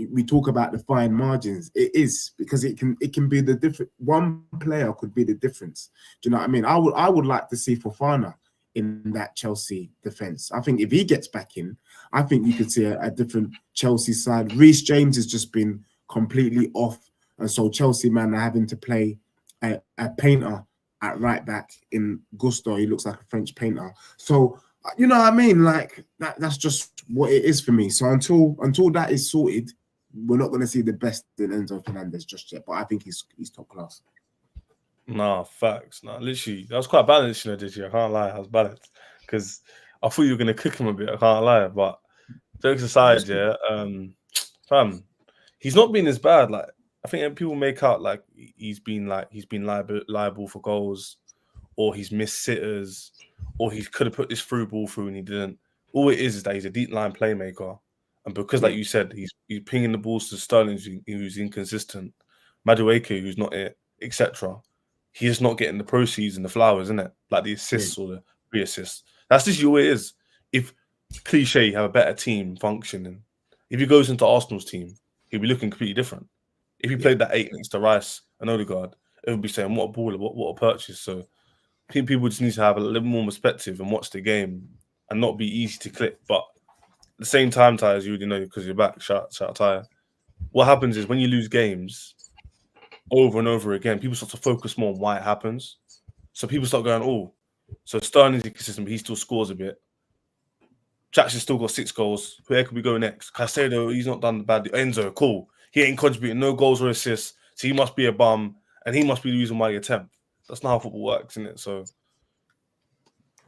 we talk about the fine margins. It is because it can be the different. One player could be the difference. Do you know what I mean? I would like to see Fofana in that Chelsea defense. I think if he gets back in, I think you could see a different Chelsea side. Reece James has just been completely off, and so Chelsea man are having to play a painter at right back in Gusto. He looks like a French painter. So you know what I mean? Like that's just what it is for me. So until that is sorted, we're not going to see the best in Enzo Fernandez just yet, but I think he's top class. Nah, facts. Nah, literally, that was quite balanced, you know, this year. I can't lie, I was balanced because I thought you were going to cook him a bit. I can't lie, but jokes aside, yeah, fam, he's not been as bad. Like I think people make out like he's been liable for goals, or he's missed sitters, or he could have put this through ball through and he didn't. All it is that he's a deep line playmaker. And because, like you said, he's pinging the balls to Sterling, who's inconsistent, Madueke, who's not it, etc. He's not getting the proceeds and the flowers, isn't it? Like the assists or the re-assists. That's just what it is. If cliche, you have a better team functioning. If he goes into Arsenal's team, he'll be looking completely different. If he played that 8 next to Rice and Odegaard, it would be saying, what a baller, what a purchase. So people just need to have a little more perspective and watch the game and not be easy to click. But at the same time, Ty, as you already know, because you're back, shout out Ty. What happens is when you lose games over and over again, people start to focus more on why it happens. So people start going, oh, so Sterling's inconsistent, but he still scores a bit. Jackson's still got 6 goals. Where could we go next? Caicedo, he's not done bad. Enzo, cool. He ain't contributing no goals or assists, so he must be a bum, and he must be the reason why you're 10th. That's not how football works, isn't it? So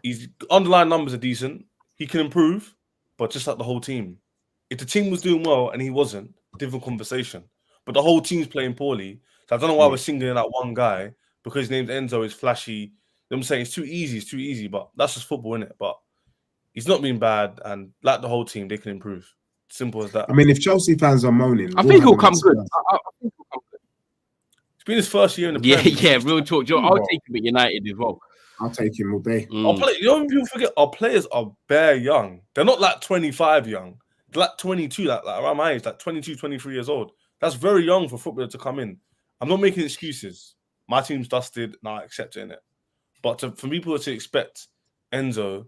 his underlying numbers are decent. He can improve, but just like the whole team. If the team was doing well and he wasn't, different conversation. But the whole team's playing poorly. So I don't know why we're singling out one guy because his name's Enzo, is flashy. You know what I'm saying? It's too easy, but that's just football, innit? But he's not been bad, and like the whole team, they can improve. Simple as that. I mean, if Chelsea fans are moaning, I think he'll come good. I think he'll come good. It's been his first year in the Premier. Yeah, real talk. I'll take him at United as well. I'll take him all day. You know when people forget, our players are bare young. They're not like 25 young. They're like 22, like around my age, like 22, 23 years old. That's very young for footballer to come in. I'm not making excuses. My team's dusted, now I accept it. But for people to expect Enzo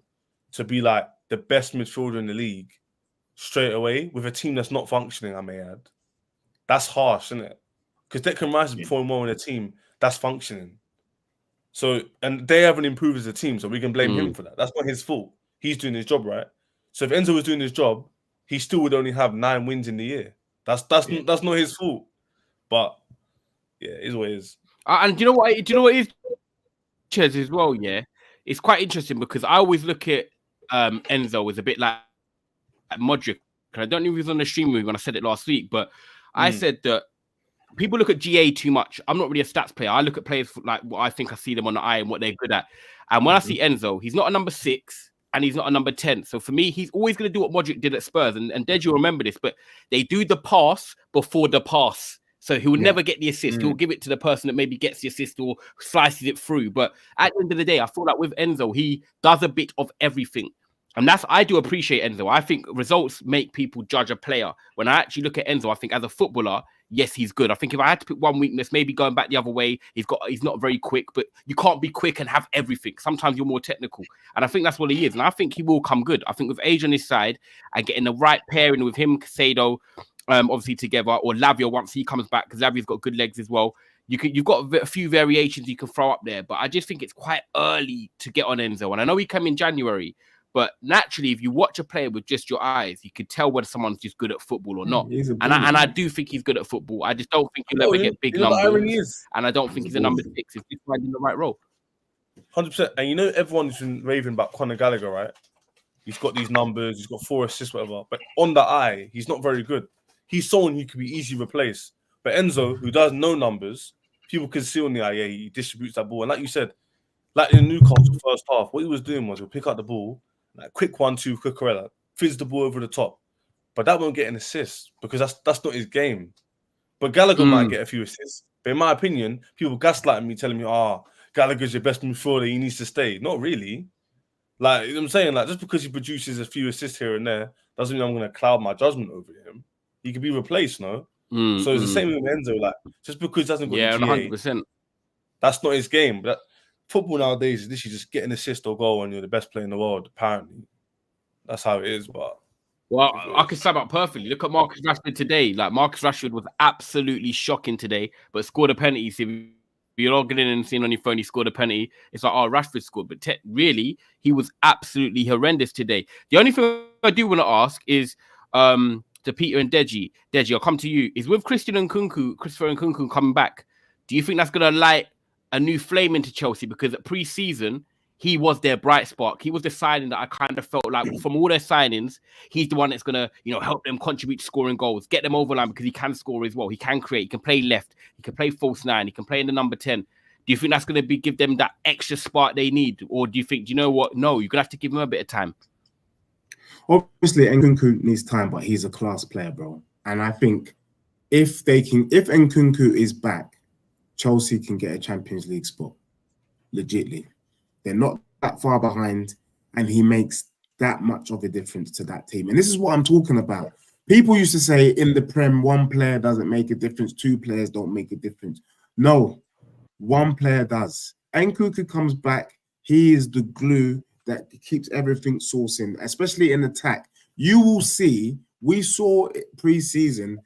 to be like the best midfielder in the league straight away with a team that's not functioning, I may add, that's harsh, isn't it? Because Declan Rice is performing well in a team that's functioning. So, and they haven't improved as a team, so we can blame him for that. That's not his fault. He's doing his job, right? So if Enzo was doing his job, he still would only have 9 wins in the year. That's not his fault. But yeah, it is what it is. And do you know what? Do you know what it is, Chez, as well? Yeah, it's quite interesting because I always look at Enzo as a bit like Modric. And I don't know if he was on the stream when I said it last week, but I said that people look at GA too much. I'm not really a stats player. I look at players like what I think I see them on the eye and what they're good at. And when I see Enzo, he's not a number 6 and he's not a number 10. So for me, he's always going to do what Modric did at Spurs. And Dej, you'll remember this, but they do the pass before the pass. So he will never get the assist. He'll give it to the person that maybe gets the assist or slices it through. But at the end of the day, I feel like with Enzo, he does a bit of everything. And I do appreciate Enzo. I think results make people judge a player. When I actually look at Enzo, I think as a footballer, yes, he's good. I think if I had to pick one weakness, maybe going back the other way, he's not very quick, but you can't be quick and have everything. Sometimes you're more technical. And I think that's what he is. And I think he will come good. I think with age on his side and getting the right pairing with him, Casado, obviously together, or Lavia once he comes back, because Lavia's got good legs as well. You've got a few variations you can throw up there, but I just think it's quite early to get on Enzo. And I know he came in January, but naturally, if you watch a player with just your eyes, you could tell whether someone's just good at football or not. And I do think he's good at football. I just don't think he'll ever get big numbers. And I don't think he's a number 6. If he's finding the right role. 100%. And you know, everyone's been raving about Conor Gallagher, right? He's got these numbers. He's got 4 assists, whatever. But on the eye, he's not very good. He's someone who could be easily replaced. But Enzo, who does no numbers, people can see on the eye, yeah, he distributes that ball. And like you said, like in Newcastle first half, what he was doing was he'll pick up the ball, like quick 1-2, quick corella, fizz the ball over the top. But that won't get an assist because that's not his game. But Gallagher might get a few assists. But in my opinion, people gaslighting me, telling me, Gallagher's your best midfielder, he needs to stay. Not really. Like, you know what I'm saying? Like, just because he produces a few assists here and there, doesn't mean I'm going to cloud my judgment over him. He could be replaced, no? So it's the same with Enzo. Like, just because he doesn't got the GA, 100%. That's not his game. But football nowadays is literally just get an assist or goal and you're the best player in the world, apparently. That's how it is, but... Well, I can sum up perfectly. Look at Marcus Rashford today. Like, Marcus Rashford was absolutely shocking today, but scored a penalty. So if you're logging in and seeing on your phone he scored a penalty, it's like, Rashford scored. But really, he was absolutely horrendous today. The only thing I do want to ask is... to Peter and Deji, I'll come to you. Is with Christopher Nkunku coming back, do you think that's going to light a new flame into Chelsea? Because at pre-season, he was their bright spark. He was the signing that I kind of felt like from all their signings, he's the one that's going to, help them contribute to scoring goals, get them over line because he can score as well. He can create, he can play left, he can play false 9, he can play in the number 10. Do you think that's going to give them that extra spark they need? Or do you think, you know what? No, you're going to have to give him a bit of time. Obviously, Nkunku needs time, but he's a class player, bro. And I think if Nkunku is back, Chelsea can get a Champions League spot. Legitly. They're not that far behind, and he makes that much of a difference to that team. And this is what I'm talking about. People used to say in the Prem, one player doesn't make a difference, 2 players don't make a difference. No, 1 player does. Nkunku comes back, he is the glue that keeps everything sourcing, especially in attack. You will see, we saw pre-season,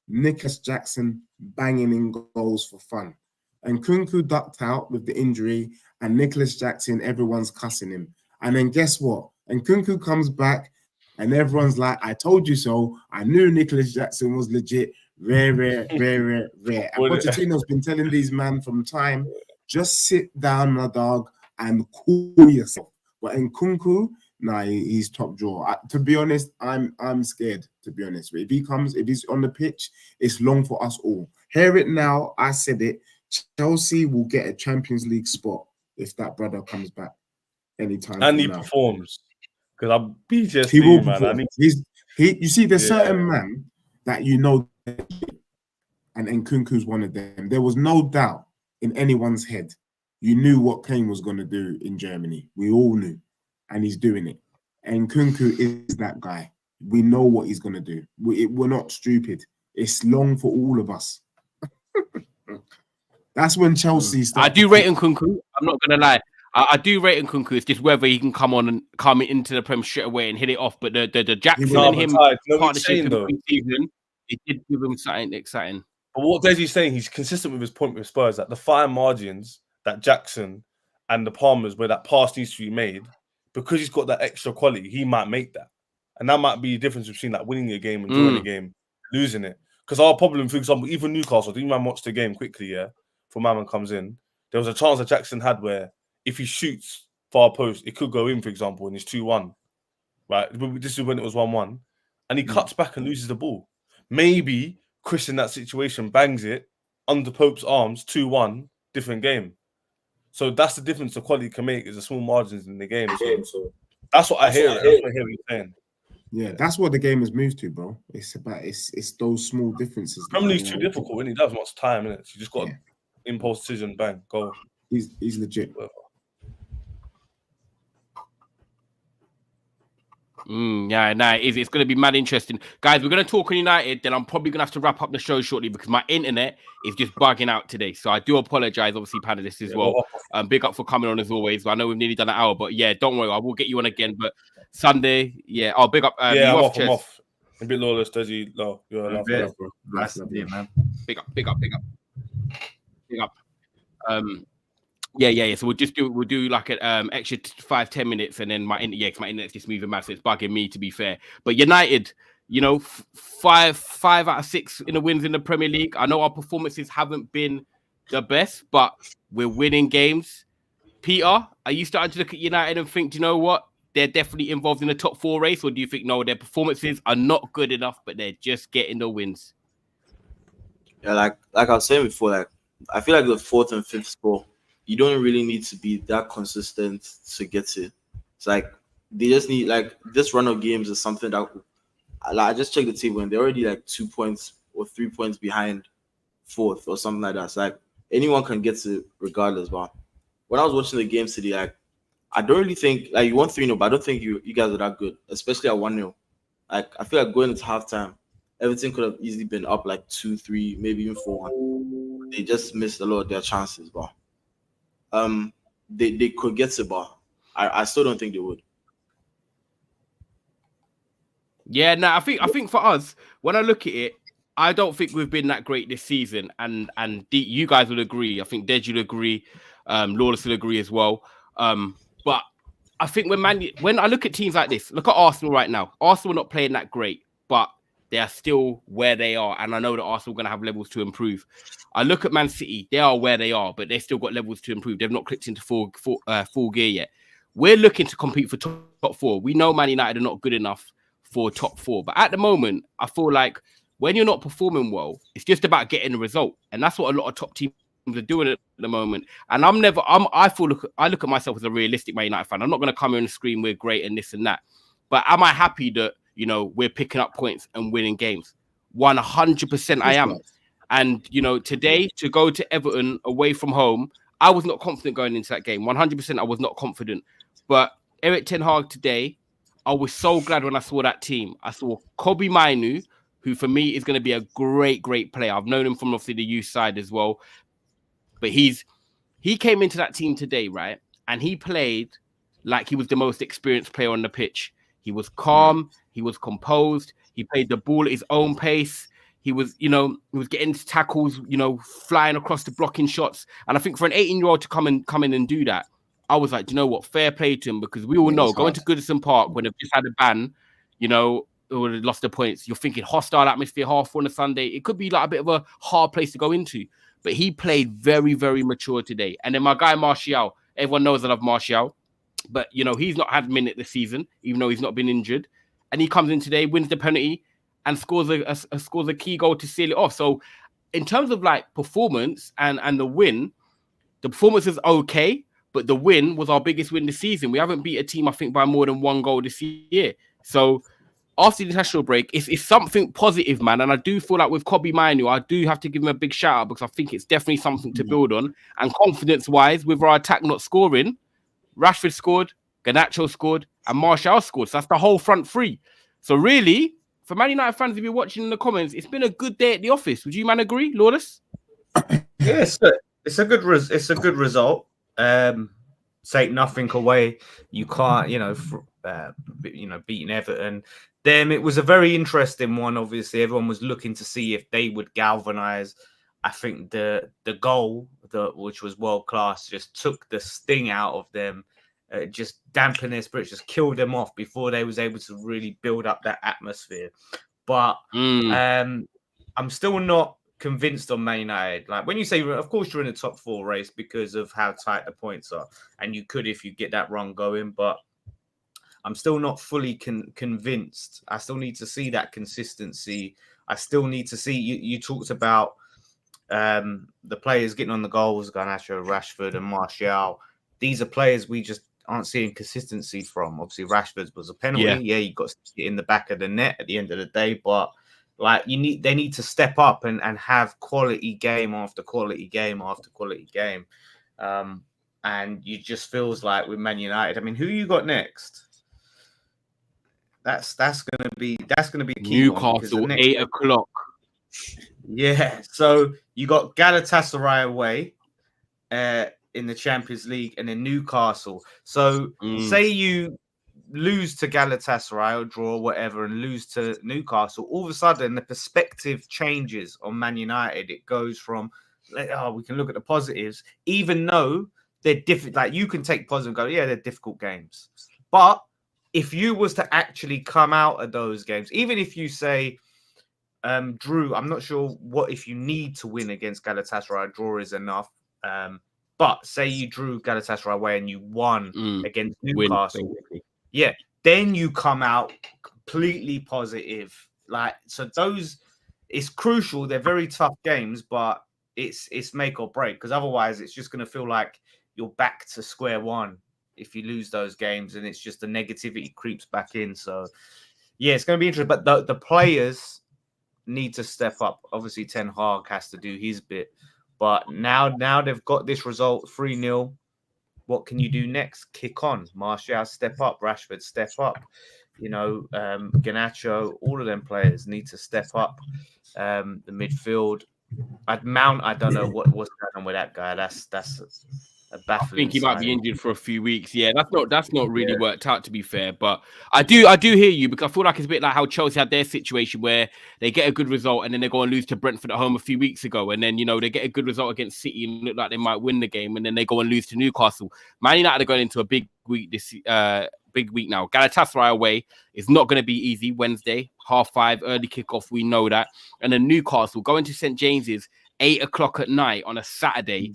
Nicholas Jackson banging in goals for fun. And Nkunku ducked out with the injury, and Nicholas Jackson, everyone's cussing him. And then guess what? And Nkunku comes back, and everyone's like, I told you so. I knew Nicholas Jackson was legit. Rare. And Pochettino's been telling these men from time, just sit down, my dog, and cool yourself. But Nkunku, he's top drawer. To be honest, I'm scared, to be honest. If he's on the pitch, it's long for us all. Hear it now, I said it. Chelsea will get a Champions League spot if that brother comes back anytime. And he performs. Because I'm BJS. He will perform. You see, there's certain man that and Nkunku's one of them. There was no doubt in anyone's head. You knew what Kane was going to do in Germany. We all knew. And he's doing it. And Nkunku is that guy. We know what he's going to do. We're not stupid. It's long for all of us. That's when Chelsea starts. I do rate Nkunku. I'm not going to lie. I do rate Nkunku. It's just whether he can come into the Prem straight away and hit it off. But the Jackson and him partnership in the season, it did give him something exciting. But what Desi's saying, he's consistent with his point with Spurs, that the fine margins that Jackson and the Palmers, where that pass needs to be made, because he's got that extra quality, he might make that. And that might be the difference between like winning a game and drawing a game, losing it. Because our problem, for example, even Newcastle, do you man watch the game quickly, yeah? Before Maman comes in, there was a chance that Jackson had where if he shoots far post, it could go in, for example, and it's 2-1. Right? This is when it was 1-1. And he cuts back and loses the ball. Maybe Chris in that situation bangs it under Pope's arms, 2-1, different game. So that's the difference the quality can make is the small margins in the game. So that's what I hear. That's what I hear you saying. Yeah, that's what the game has moved to, bro. It's about it's those small differences. Premier League's too difficult when he does much time in it. You just got impulse decision, bang, go. He's legit. It's going to be mad interesting. Guys, we're going to talk on United, then I'm probably going to have to wrap up the show shortly because my internet is just bugging out today. So I do apologize, obviously, panelists as well. Big up for coming on as always. I know we've nearly done an hour, but yeah, don't worry. I will get you on again. But Sunday, big up. I'm off. A bit lawless, does he? No, you're a bro. Nice to be, man. Big up. So we'll do like an extra 5-10 minutes, and then my internet's just moving mad, so it's bugging me, to be fair. But United, 5 out of 6 in the wins in the Premier League. I know our performances haven't been the best, but we're winning games. Peter, are you starting to look at United and think, do you know what? They're definitely involved in the top 4 race, or do you think no, their performances are not good enough, but they're just getting the wins? Yeah, like I was saying before, like I feel like the 4th and 5th spot, you don't really need to be that consistent to get it. It's like they just need, like, this run of games is something that, like, I just checked the table and they're already like 2 points or 3 points behind 4th or something like that. It's like anyone can get to it regardless. But when I was watching the games today, like, I don't really think, like, you won 3-0, but I don't think you guys are that good, especially at 1-0. Like, I feel like going into halftime, everything could have easily been up like 2-3, maybe even 4-1. They just missed a lot of their chances, but they could get to, but I still don't think they would. Yeah, no, I think for us, when I look at it, I don't think we've been that great this season, and you guys would agree. I think Dej would agree, Lawless would agree as well. But I think when I look at teams like this, look at Arsenal right now. Arsenal are not playing that great, but they are still where they are, and I know that Arsenal are going to have levels to improve. I look at Man City; they are where they are, but they've still got levels to improve. They've not clicked into full gear yet. We're looking to compete for top 4. We know Man United are not good enough for top 4, but at the moment, I feel like when you're not performing well, it's just about getting a result, and that's what a lot of top teams are doing at the moment. And I look at myself as a realistic Man United fan. I'm not going to come here and scream we're great and this and that, but am I happy that we're picking up points and winning games? 100% I am. And today, to go to Everton away from home, I was not confident going into that game. 100% I was not confident. But Eric Ten Hag today, I was so glad when I saw that team. I saw Kobe Mainu, who for me is going to be a great player. I've known him from obviously the youth side as well. But he came into that team today, right? And he played like he was the most experienced player on the pitch. He was calm. He was composed. He played the ball at his own pace. He was, he was getting tackles, flying across the blocking shots. And I think for an 18-year-old to come in and do that, I was like, do you know what? Fair play to him, because we all know going to Goodison Park when they've just had a ban, or lost the points, you're thinking hostile atmosphere, half on a Sunday. It could be like a bit of a hard place to go into. But he played very, very mature today. And then my guy Martial, everyone knows I love Martial, but he's not had a minute this season, even though he's not been injured. And he comes in today, wins the penalty, and scores a key goal to seal it off. So in terms of like performance and the win, the performance is okay, but the win was our biggest win this season. We haven't beat a team, I think, by more than 1 goal this year. So after the international break, it's something positive, man. And I do feel like with Kobe Mainu, I do have to give him a big shout out, because I think it's definitely something to build on. And confidence-wise, with our attack not scoring, Rashford scored, Garnacho scored, and Martial scored. So that's the whole front three. So really, for Man United fans, if you're watching in the comments, it's been a good day at the office. Would you, man, agree, Lawless? Yes, it's a good result. Take nothing away. You can't, beating Everton. Then it was a very interesting one. Obviously, everyone was looking to see if they would galvanize. I think the goal, which was world class, just took the sting out of them. Just dampened their spirits, just killed them off before they was able to really build up that atmosphere. But I'm still not convinced on Man United. Like when you say, of course, you're in the top 4 race because of how tight the points are, and you could if you get that run going. But I'm still not fully convinced. I still need to see that consistency. I still need to see. You talked about the players getting on the goals, Garnacho, Rashford, and Martial. These are players we just aren't seeing consistency from. Obviously, Rashford's was a penalty. Yeah, you got to get in the back of the net at the end of the day, but like they need to step up and have quality game after quality game after quality game. And you just feels like with Man United. I mean, who you got next? That's gonna be a key Newcastle, 8:00. Yeah, so you got Galatasaray away in the Champions League, and then Newcastle. So say you lose to Galatasaray or draw whatever and lose to Newcastle, all of a sudden the perspective changes on Man United. It goes from, we can look at the positives, even though they're different. Like you can take positive and go, yeah, they're difficult games. But if you was to actually come out of those games, even if you say, Drew, I'm not sure what if you need to win against Galatasaray, draw is enough. But say you drew Galatasaray away and you won against Newcastle. Yeah, then you come out completely positive. Like, so those, it's crucial. They're very tough games, but it's make or break, because otherwise it's just going to feel like you're back to square one if you lose those games, and it's just the negativity creeps back in. So yeah, it's going to be interesting. But the players need to step up. Obviously, Ten Hag has to do his bit. But now they've got this result, 3-0. What can you do next? Kick on. Martial, step up. Rashford, step up. Garnacho, all of them players need to step up. The midfield. I don't know what's going on with that guy. That's a baffling. I think he might be injured for a few weeks. Yeah, that's not really worked out, to be fair. But I do hear you, because I feel like it's a bit like how Chelsea had their situation where they get a good result and then they go and lose to Brentford at home a few weeks ago, and then they get a good result against City and look like they might win the game, and then they go and lose to Newcastle. Man United are going into a big week now. Galatasaray away is not going to be easy. Wednesday, 5:30, early kickoff. We know that. And then Newcastle going to St James's 8:00 at night on a Saturday.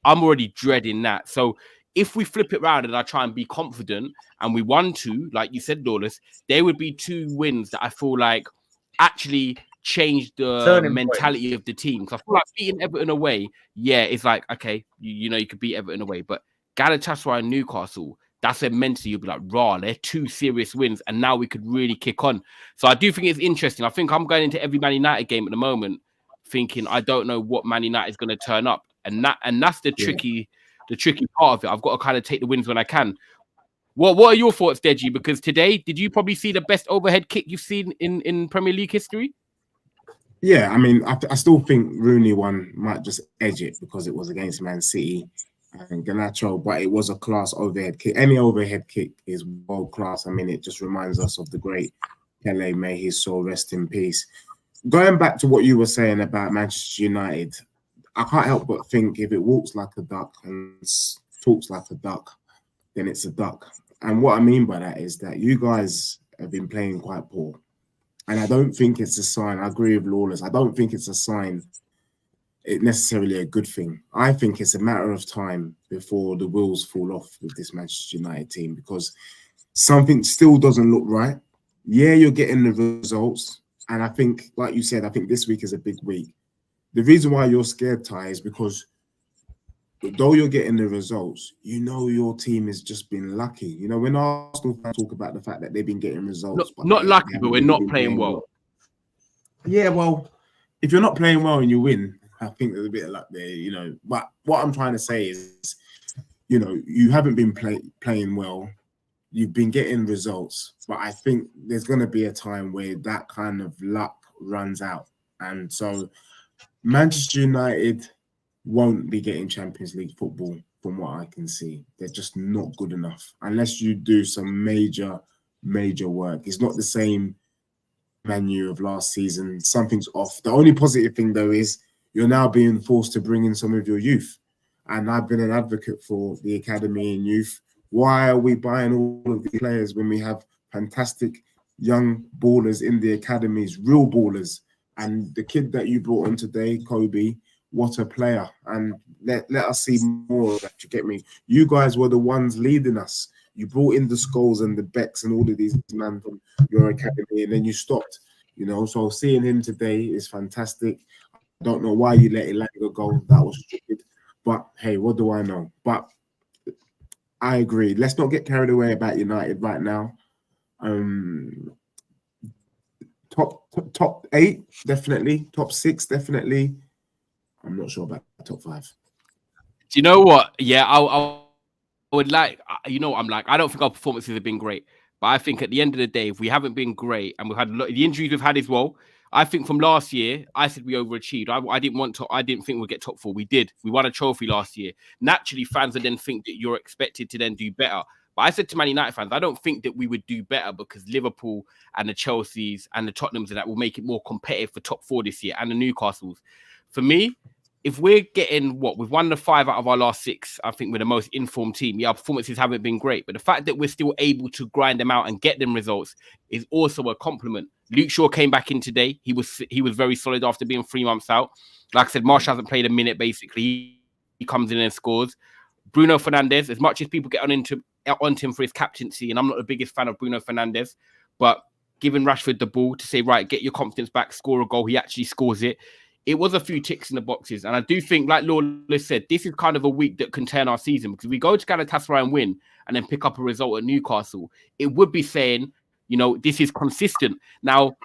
I'm already dreading that. So if we flip it around and I try and be confident and we won 2, like you said, Lawless, there would be 2 wins that I feel like actually changed the mentality of the team. Because I feel like beating Everton away, it's like, okay, you could beat Everton away. But Galatasaray and Newcastle, that's a mentally, you'll be like, they're 2 serious wins, and now we could really kick on. So I do think it's interesting. I think I'm going into every Man United game at the moment thinking I don't know what Man United is going to turn up. And that's the tricky part of it. I've got to kind of take the wins when I can. What are your thoughts, Deji? Because today, did you probably see the best overhead kick you've seen in Premier League history? Yeah, I mean, I still think Rooney one might just edge it because it was against Man City and Garnacho, but it was a class overhead kick. Any overhead kick is world class. I mean, it just reminds us of the great Pele, may his soul rest in peace. Going back to what you were saying about Manchester United, I can't help but think if it walks like a duck and talks like a duck, then it's a duck. And what I mean by that is that you guys have been playing quite poor. And I don't think it's a sign. I agree with Lawless. I don't think it's a sign. It's necessarily a good thing. I think it's a matter of time before the wheels fall off with this Manchester United team, because something still doesn't look right. Yeah, you're getting the results. And I think, like you said, I think this week is a big week. The reason why you're scared, Ty, is because though you're getting the results, your team has just been lucky. When Arsenal fans talk about the fact that they've been getting results. Not lucky, but we're not playing well. Yeah, well, if you're not playing well and you win, I think there's a bit of luck there, But what I'm trying to say is, you haven't been playing well. You've been getting results. But I think there's going to be a time where that kind of luck runs out. And so Manchester United won't be getting Champions League football from what I can see. They're just not good enough unless you do some major work. It's not the same menu of last season. Something's off. The only positive thing, though, is you're now being forced to bring in some of your youth. And I've been an advocate for the academy and youth. Why are we buying all of the players when we have fantastic young ballers in the academies, real ballers? And the kid that you brought on today, Kobe, what a player. And let us see more of that. You get me? You guys were the ones leading us. You brought in the Scholes and the Becks and all of these men from your academy, and then you stopped. You know, so seeing him today is fantastic. I don't know why you let Elanga go. That was stupid. But hey, what do I know? But I agree. Let's not get carried away about United right now. Top 8, definitely. Top 6, definitely. I'm not sure about top 5. Do you know what? Yeah, I would like, I don't think our performances have been great. But I think at the end of the day, if we haven't been great and we've had a lot of the injuries we've had as well, I think from last year, I said we overachieved. I didn't think we'd get top 4. We did. We won a trophy last year. Naturally, fans would then think that you're expected to then do better. But I said to Man United fans, I don't think that we would do better because Liverpool and the Chelseas and the Tottenhams and that will make it more competitive for top 4 this year, and the Newcastles. For me, if we're getting we've won the 5 out of our last 6, I think we're the most informed team. Yeah, our performances haven't been great, but the fact that we're still able to grind them out and get them results is also a compliment. Luke Shaw came back in today. He was very solid after being 3 months out. Like I said, Marsh hasn't played a minute basically. He comes in and scores. Bruno Fernandes, as much as people get on him for his captaincy, and I'm not the biggest fan of Bruno Fernandes, but giving Rashford the ball to say, right, get your confidence back, score a goal, he actually scores it. It was a few ticks in the boxes. And I do think, like Lawless said, this is kind of a week that can turn our season, because if we go to Galatasaray and win and then pick up a result at Newcastle, it would be saying, this is consistent. Now,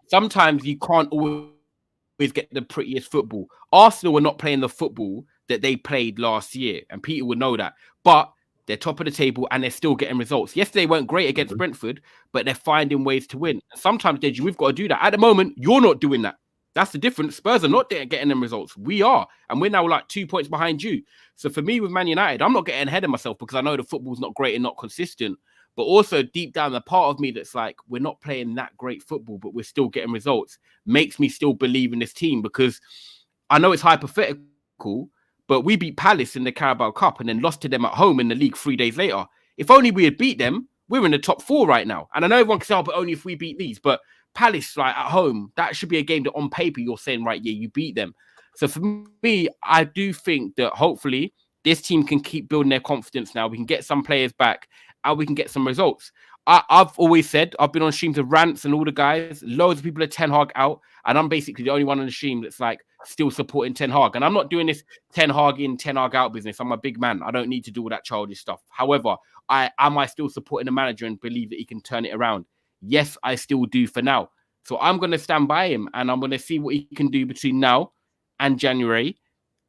sometimes you can't always get the prettiest football. Arsenal were not playing the football that they played last year, and Peter would know that. But they're top of the table and they're still getting results. Yesterday weren't great against Brentford, but they're finding ways to win. And sometimes, Deji, we've got to do that. At the moment, you're not doing that. That's the difference. Spurs are not getting them results. We are. And we're now like 2 points behind you. So for me with Man United, I'm not getting ahead of myself because I know the football's not great and not consistent. But also deep down, the part of me that's like, we're not playing that great football, but we're still getting results, makes me still believe in this team, because I know it's hypothetical, but we beat Palace in the Carabao Cup and then lost to them at home in the league 3 days later. If only we had beat them, we're in the top 4 right now. And I know everyone can say, but only if we beat these. But Palace, like at home, that should be a game that on paper you're saying, right, yeah, you beat them. So for me, I do think that hopefully this team can keep building their confidence now. We can get some players back and we can get some results. I've always said, I've been on streams of Rants and all the guys, loads of people are Ten Hag out, and I'm basically the only one on the stream that's like still supporting Ten Hag. And I'm not doing this Ten Hag in, Ten Hag out business. I'm a big man. I don't need to do all that childish stuff. However, am I still supporting the manager and believe that he can turn it around? Yes, I still do for now. So I'm going to stand by him and I'm going to see what he can do between now and January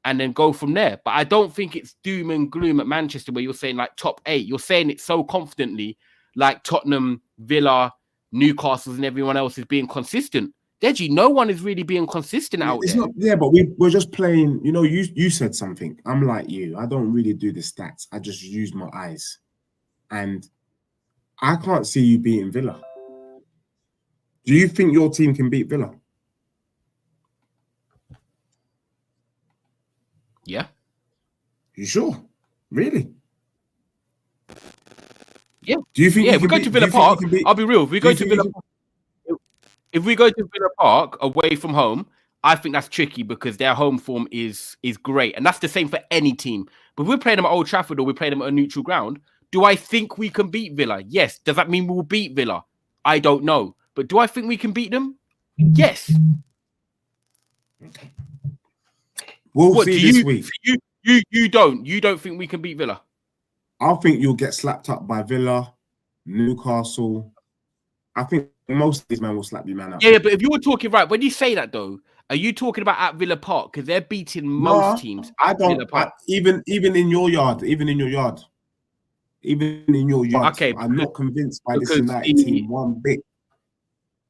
and then go from there. But I don't think it's doom and gloom at Manchester where you're saying like top 8. You're saying it so confidently, like Tottenham, Villa, Newcastle and everyone else is being consistent. Deji, no one is really being consistent out there. Yeah, but we're just playing, you said something. I'm like you. I don't really do the stats. I just use my eyes. And I can't see you beating Villa. Do you think your team can beat Villa? Yeah. You sure? Really? Yeah. Do you think? Yeah, if we go to Villa Park, I'll be real. If we go to Villa Park away from home, I think that's tricky because their home form is great, and that's the same for any team. But if we're playing them at Old Trafford or we're playing them at a neutral ground, do I think we can beat Villa? Yes. Does that mean we'll beat Villa? I don't know. But do I think we can beat them? Yes. We'll see this week. You don't think we can beat Villa? I think you'll get slapped up by Villa, Newcastle. I think most of these men will slap you man up. Yeah, but if you were talking right, when you say that though, are you talking about at Villa Park? Because they're beating most teams. I don't. Even in your yard. Okay, I'm not convinced by this United team one bit.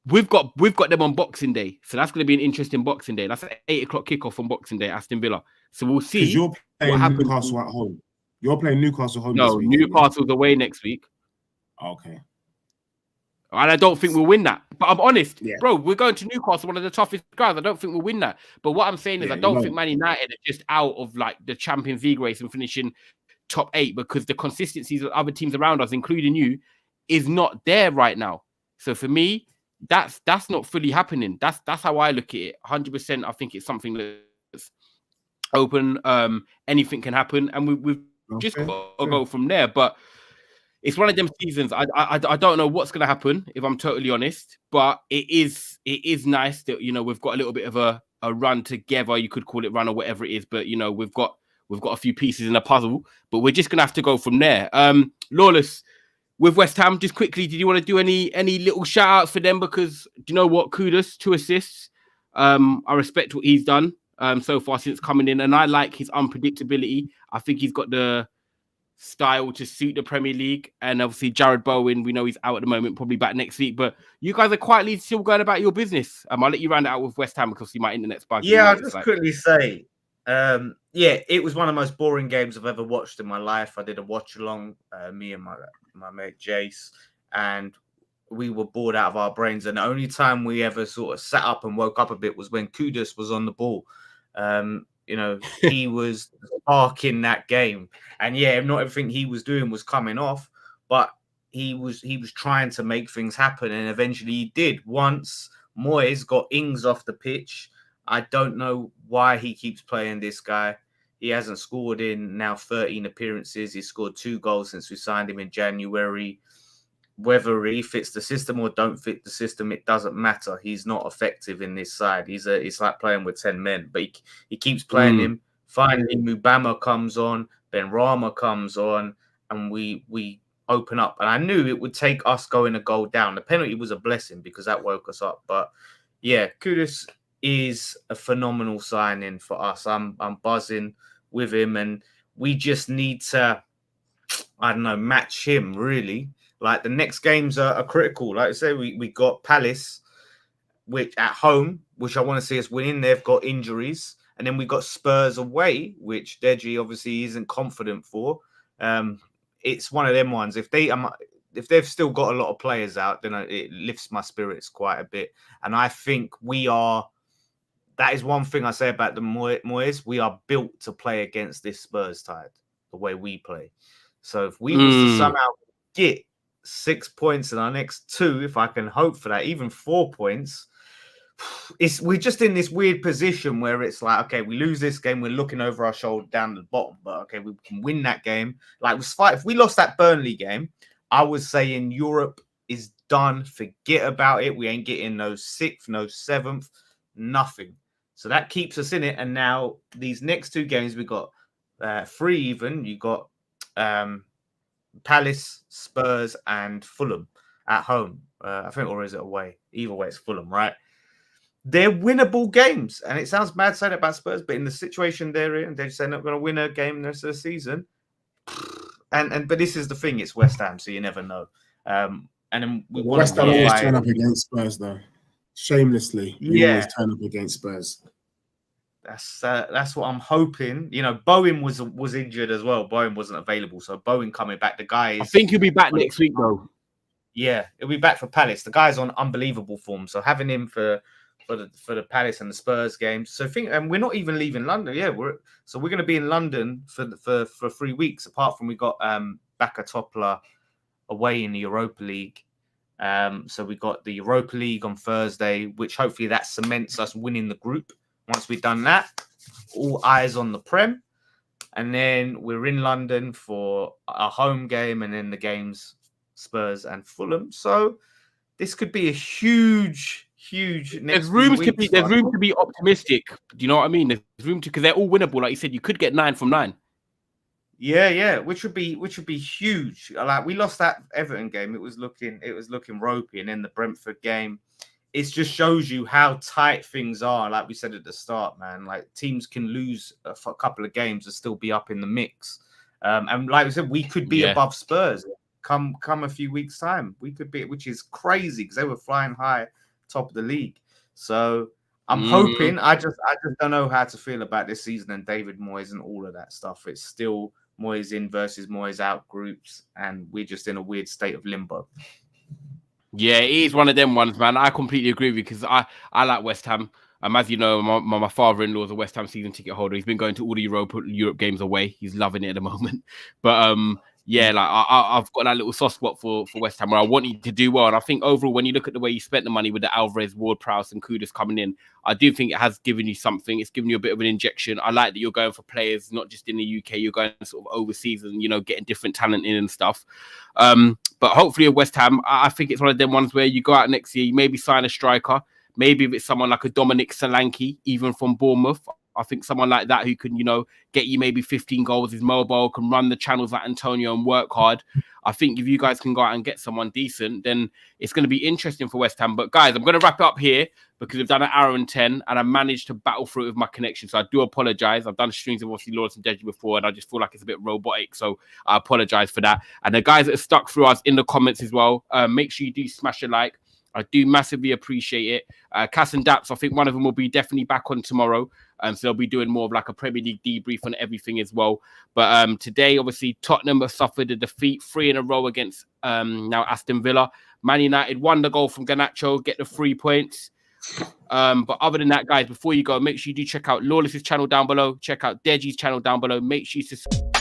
We've got them on Boxing Day, so that's going to be an interesting Boxing Day. That's an 8 o'clock kickoff on Boxing Day, Aston Villa. So we'll see. You're playing Newcastle at home. You're playing Newcastle home. No, this week, Newcastle's away next week. Okay. And I don't think we'll win that. But I'm honest, bro. We're going to Newcastle, one of the toughest guys. I don't think we'll win that. But what I'm saying is, I don't think Man United are just out of like the Champions League race and finishing top 8 because the consistencies of other teams around us, including you, is not there right now. So for me, that's not fully happening. That's how I look at it. 100%. I think it's something that's open. Anything can happen, and we've just got to go from there. But it's one of them seasons. I don't know what's going to happen, if I'm totally honest. But it is nice that we've got a little bit of a run together. You could call it run or whatever it is. But we've got a few pieces in a puzzle. But we're just going to have to go from there. Lawless, with West Ham, just quickly, did you want to do any little shout outs for them? Because do you know what? Kudos, 2 assists. I respect what he's done so far since coming in, and I like his unpredictability. I think he's got the style to suit the Premier League. And obviously Jared Bowen, we know he's out at the moment, probably back next week. But you guys are quietly still going about your business. I'll let you round it out with West Ham because see my internet's bugging. Yeah, I'll just quickly say, it was one of the most boring games I've ever watched in my life. I did a watch along, me and my mate Jace, and we were bored out of our brains. And the only time we ever sort of sat up and woke up a bit was when Kudus was on the ball. He was sparking that game, and not everything he was doing was coming off, but he was trying to make things happen, and eventually he did. Once Moyes got Ings off the pitch, I don't know why he keeps playing this guy. He hasn't scored in now 13 appearances. He scored 2 goals since we signed him in January. Whether he fits the system or don't fit the system, it doesn't matter. He's not effective in this side. It's like playing with 10 men, but he keeps playing him. Finally, Mubama comes on, Ben Rama comes on, and we open up. And I knew it would take us going a goal down. The penalty was a blessing because that woke us up. But yeah, Kudus is a phenomenal signing for us. I'm buzzing with him, and we just need to, match him really. Like the next games are critical. Like I say, we got Palace, which at home, which I want to see us winning. They've got injuries, and then we got Spurs away, which Deji obviously isn't confident for. It's one of them ones. If they've still got a lot of players out, then it lifts my spirits quite a bit. And I think we are. That is one thing I say about the Moyes. We are built to play against this Spurs side, the way we play. So if we was to somehow get 6 points in our next 2, if I can hope for that, even 4 points, we're just in this weird position where it's like, okay, we lose this game, we're looking over our shoulder down the bottom, but okay, we can win that game. Like if we lost that Burnley game, I was saying Europe is done, forget about it. We ain't getting no 6th, no 7th, nothing. So that keeps us in it. And now these next 2 games, we got 3 even. You got Palace, Spurs, and Fulham at home. I think, or is it away? Either way, it's Fulham, right? They're winnable games, and it sounds mad saying it about Spurs, but in the situation they're in, they're just saying they're not going to win a game the rest of the season. But this is the thing: it's West Ham, so you never know. And then West Ham always turn up against Spurs, though. Shamelessly, you always turn up against Spurs. That's what I'm hoping. Bowen was injured as well. Bowen wasn't available, so Bowen coming back. The guy I think he'll be back next week, though. Yeah, he'll be back for Palace. The guy's on unbelievable form, so having him for the Palace and the Spurs games. So and we're not even leaving London. Yeah, we're going to be in London for 3 weeks. Apart from we got Baka Topla away in the Europa League. So we got the Europa League on Thursday, which hopefully that cements us winning the group. Once we've done that, all eyes on the Prem. And then we're in London for a home game and then the games Spurs and Fulham. So this could be a huge next there's room to be optimistic. Do you know what I mean? There's room to, because they're all winnable. Like you said, you could get 9 from 9. Yeah, which would be huge. Like we lost that Everton game. It was looking ropey, and then the Brentford game. It just shows you how tight things are. Like we said at the start, man, like teams can lose a couple of games and still be up in the mix. And like we said, we could be above Spurs come a few weeks time. We could be, which is crazy because they were flying high, top of the league. So I'm hoping. I just don't know how to feel about this season and David Moyes and all of that stuff. It's still Moyes in versus Moyes out groups, and we're just in a weird state of limbo. Yeah, it is one of them ones, man. I completely agree with you because I like West Ham. As you know, my father-in-law is a West Ham season ticket holder. He's been going to all the Europe games away. He's loving it at the moment. But yeah, like I've got that little soft spot for West Ham where I want you to do well. And I think overall, when you look at the way you spent the money with the Alvarez, Ward-Prowse and Kudus coming in, I do think it has given you something. It's given you a bit of an injection. I like that you're going for players, not just in the UK, you're going sort of overseas and, you know, getting different talent in and stuff. But hopefully at West Ham, I think it's one of them ones where you go out next year, you maybe sign a striker. Maybe if it's someone like a Dominic Solanke, even from Bournemouth, I think someone like that who can, you know, get you maybe 15 goals, is mobile, can run the channels like Antonio and work hard. I think if you guys can go out and get someone decent, then it's going to be interesting for West Ham. But guys, I'm going to wrap it up here because we've done an hour and 10 and I managed to battle through it with my connection. So I do apologize. I've done streams of obviously Lawrence and Deji before and I just feel like it's a bit robotic. So I apologize for that. And the guys that have stuck through us in the comments as well, make sure you do smash a like. I do massively appreciate it. Cass and Daps, I think one of them will be definitely back on tomorrow. So they'll be doing more of like a Premier League debrief on everything as well. But today, obviously, Tottenham have suffered a defeat, 3 in a row against now Aston Villa. Man United won the goal from Garnacho, get the 3 points. But other than that, guys, before you go, make sure you do check out Lawless's channel down below. Check out Deji's channel down below. Make sure you subscribe.